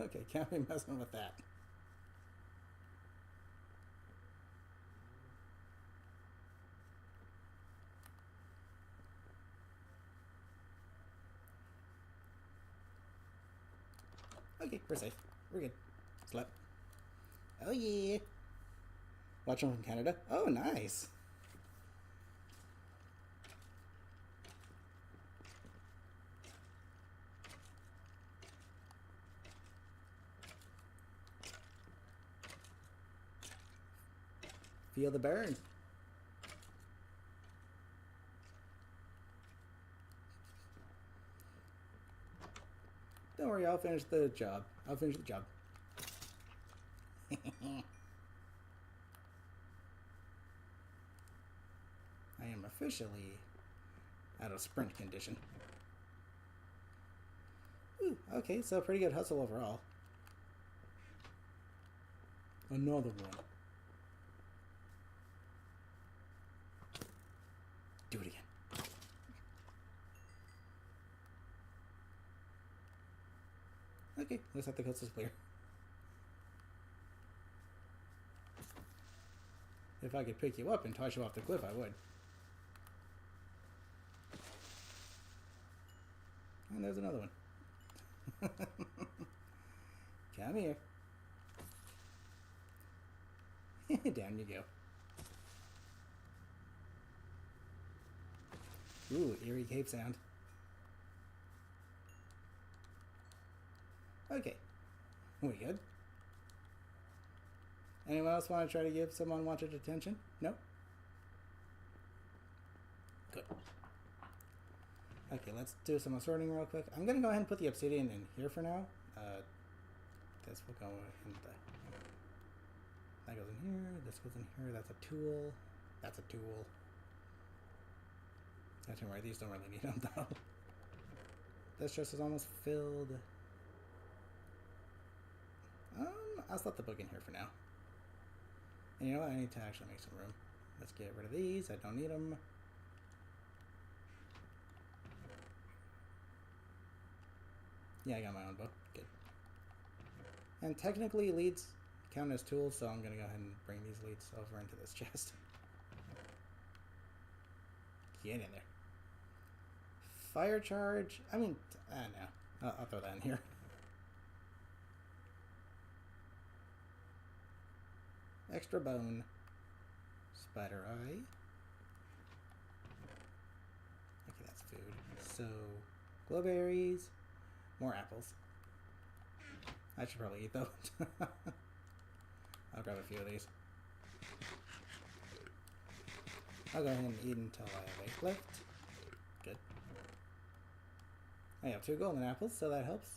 Okay, can't be messing with that. Okay, we're safe. We're good. Slap. Oh, yeah. Watching from Canada. Oh, nice. Feel the burn. Don't worry, I'll finish the job. I'll finish the job. I am officially out of sprint condition. Ooh, okay, so pretty good hustle overall. Another one. Do it again. Okay, looks like the coast is clear. If I could pick you up and toss you off the cliff, I would. And there's another one. Come here. Down you go. Ooh, eerie cave sound. Okay. We good? Anyone else want to try to give some unwanted attention? No? Good. Okay, let's do some assorting real quick. I'm going to go ahead and put the obsidian in here for now. This will go in the... That goes in here. This goes in here. That's a tool. That's a tool. That's right. These don't really need them, though. This chest is almost filled. I'll slip the book in here for now. And you know what? I need to actually make some room. Let's get rid of these. I don't need them. Yeah, I got my own book. Good. And technically, leads count as tools, so I'm going to go ahead and bring these leads over into this chest. Get in there. Fire charge. I mean, no. I'll throw that in here. Extra bone. Spider eye. Okay, that's food. So, glowberries. More apples. I should probably eat those. I'll grab a few of these. I'll go ahead and eat until I have 8 left. Good. I have 2 golden apples, so that helps.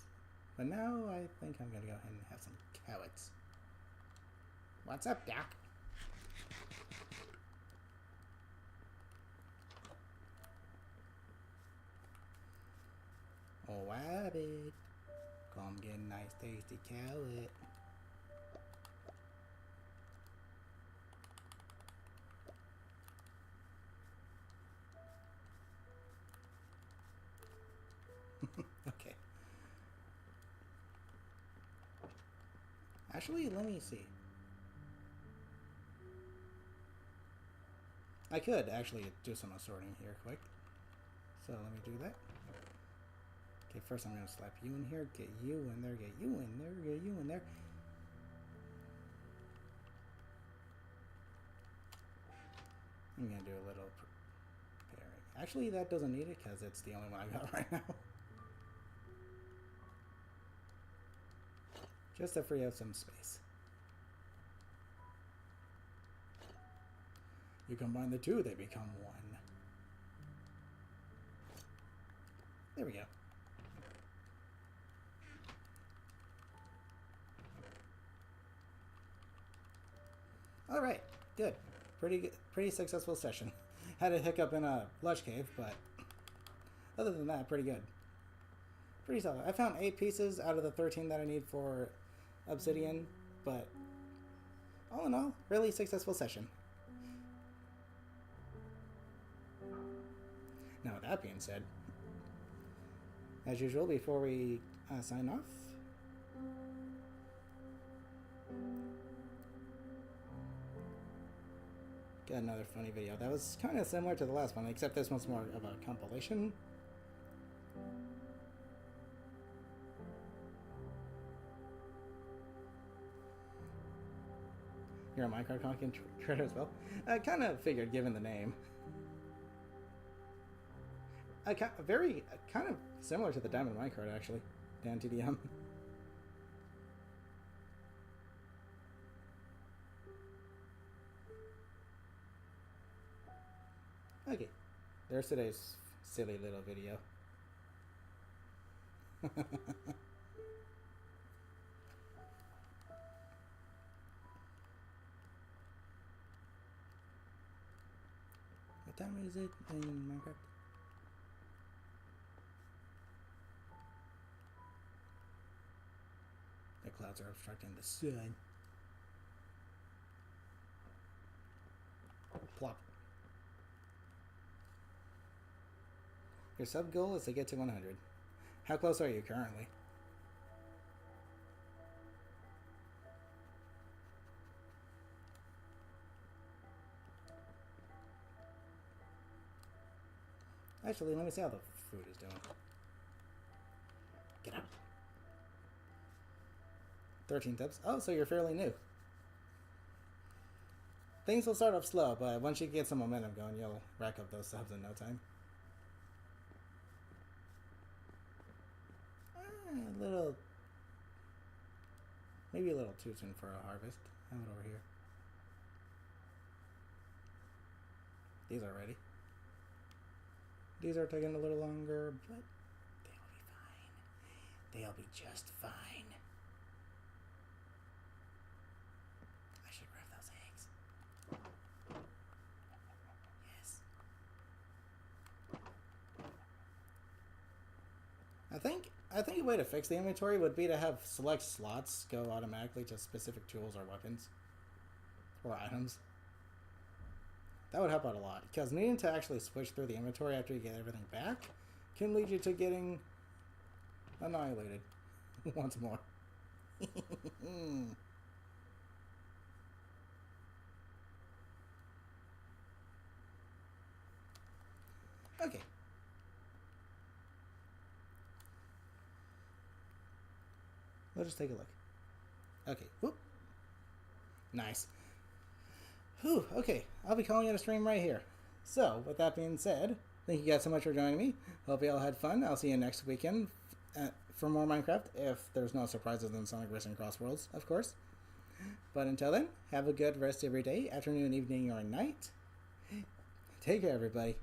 But now I think I'm going to go ahead and have some carrots. What's up, Doc? Oh, rabbit. Come get a nice tasty carrot. Actually, let me see. I could actually do some assorting here quick. So let me do that. Okay, first I'm going to slap you in here, get you in there, get you in there, get you in there. I'm going to do a little preparing. Actually, that doesn't need it because it's the only one I got right now. Just to free up some space. You combine the two, they become one. There we go. All right, good. Pretty successful session. Had a hiccup in a lush cave, but other than that, pretty good. Pretty solid. I found 8 pieces out of the 13 that I need for obsidian, but all in all, really successful session. Now, with that being said, as usual, before we sign off, got another funny video that was kind of similar to the last one, except this one's more of a compilation. You're a Minecraft content creator as well. I kind of figured, given the name. Very kind of similar to the Diamond Minecart, actually. Dan TDM. Okay, there's today's silly little video. What time is it in Minecraft? The clouds are obstructing the sun. Plop. Your sub goal is to get to 100. How close are you currently? Actually, let me see how the food is doing. Get out. 13 tips. Oh, so you're fairly new. Things will start off slow, but once you get some momentum going, you'll rack up those subs in no time. A little... Maybe a little too soon for a harvest. How about over here? These are ready. These are taking a little longer, but they'll be fine. They'll be just fine. I should grab those eggs. Yes. I think a way to fix the inventory would be to have select slots go automatically to specific tools or weapons or items. That would help out a lot, because needing to actually switch through the inventory after you get everything back can lead you to getting annihilated once more. Okay. We'll just take a look. Okay. Whoop. Nice. Whew, okay, I'll be calling it a stream right here. So, with that being said, thank you guys so much for joining me. Hope you all had fun. I'll see you next weekend for more Minecraft, if there's no surprises in Sonic Racing Crossworlds, of course. But until then, have a good rest of your day, afternoon, evening, or night. Take care, everybody.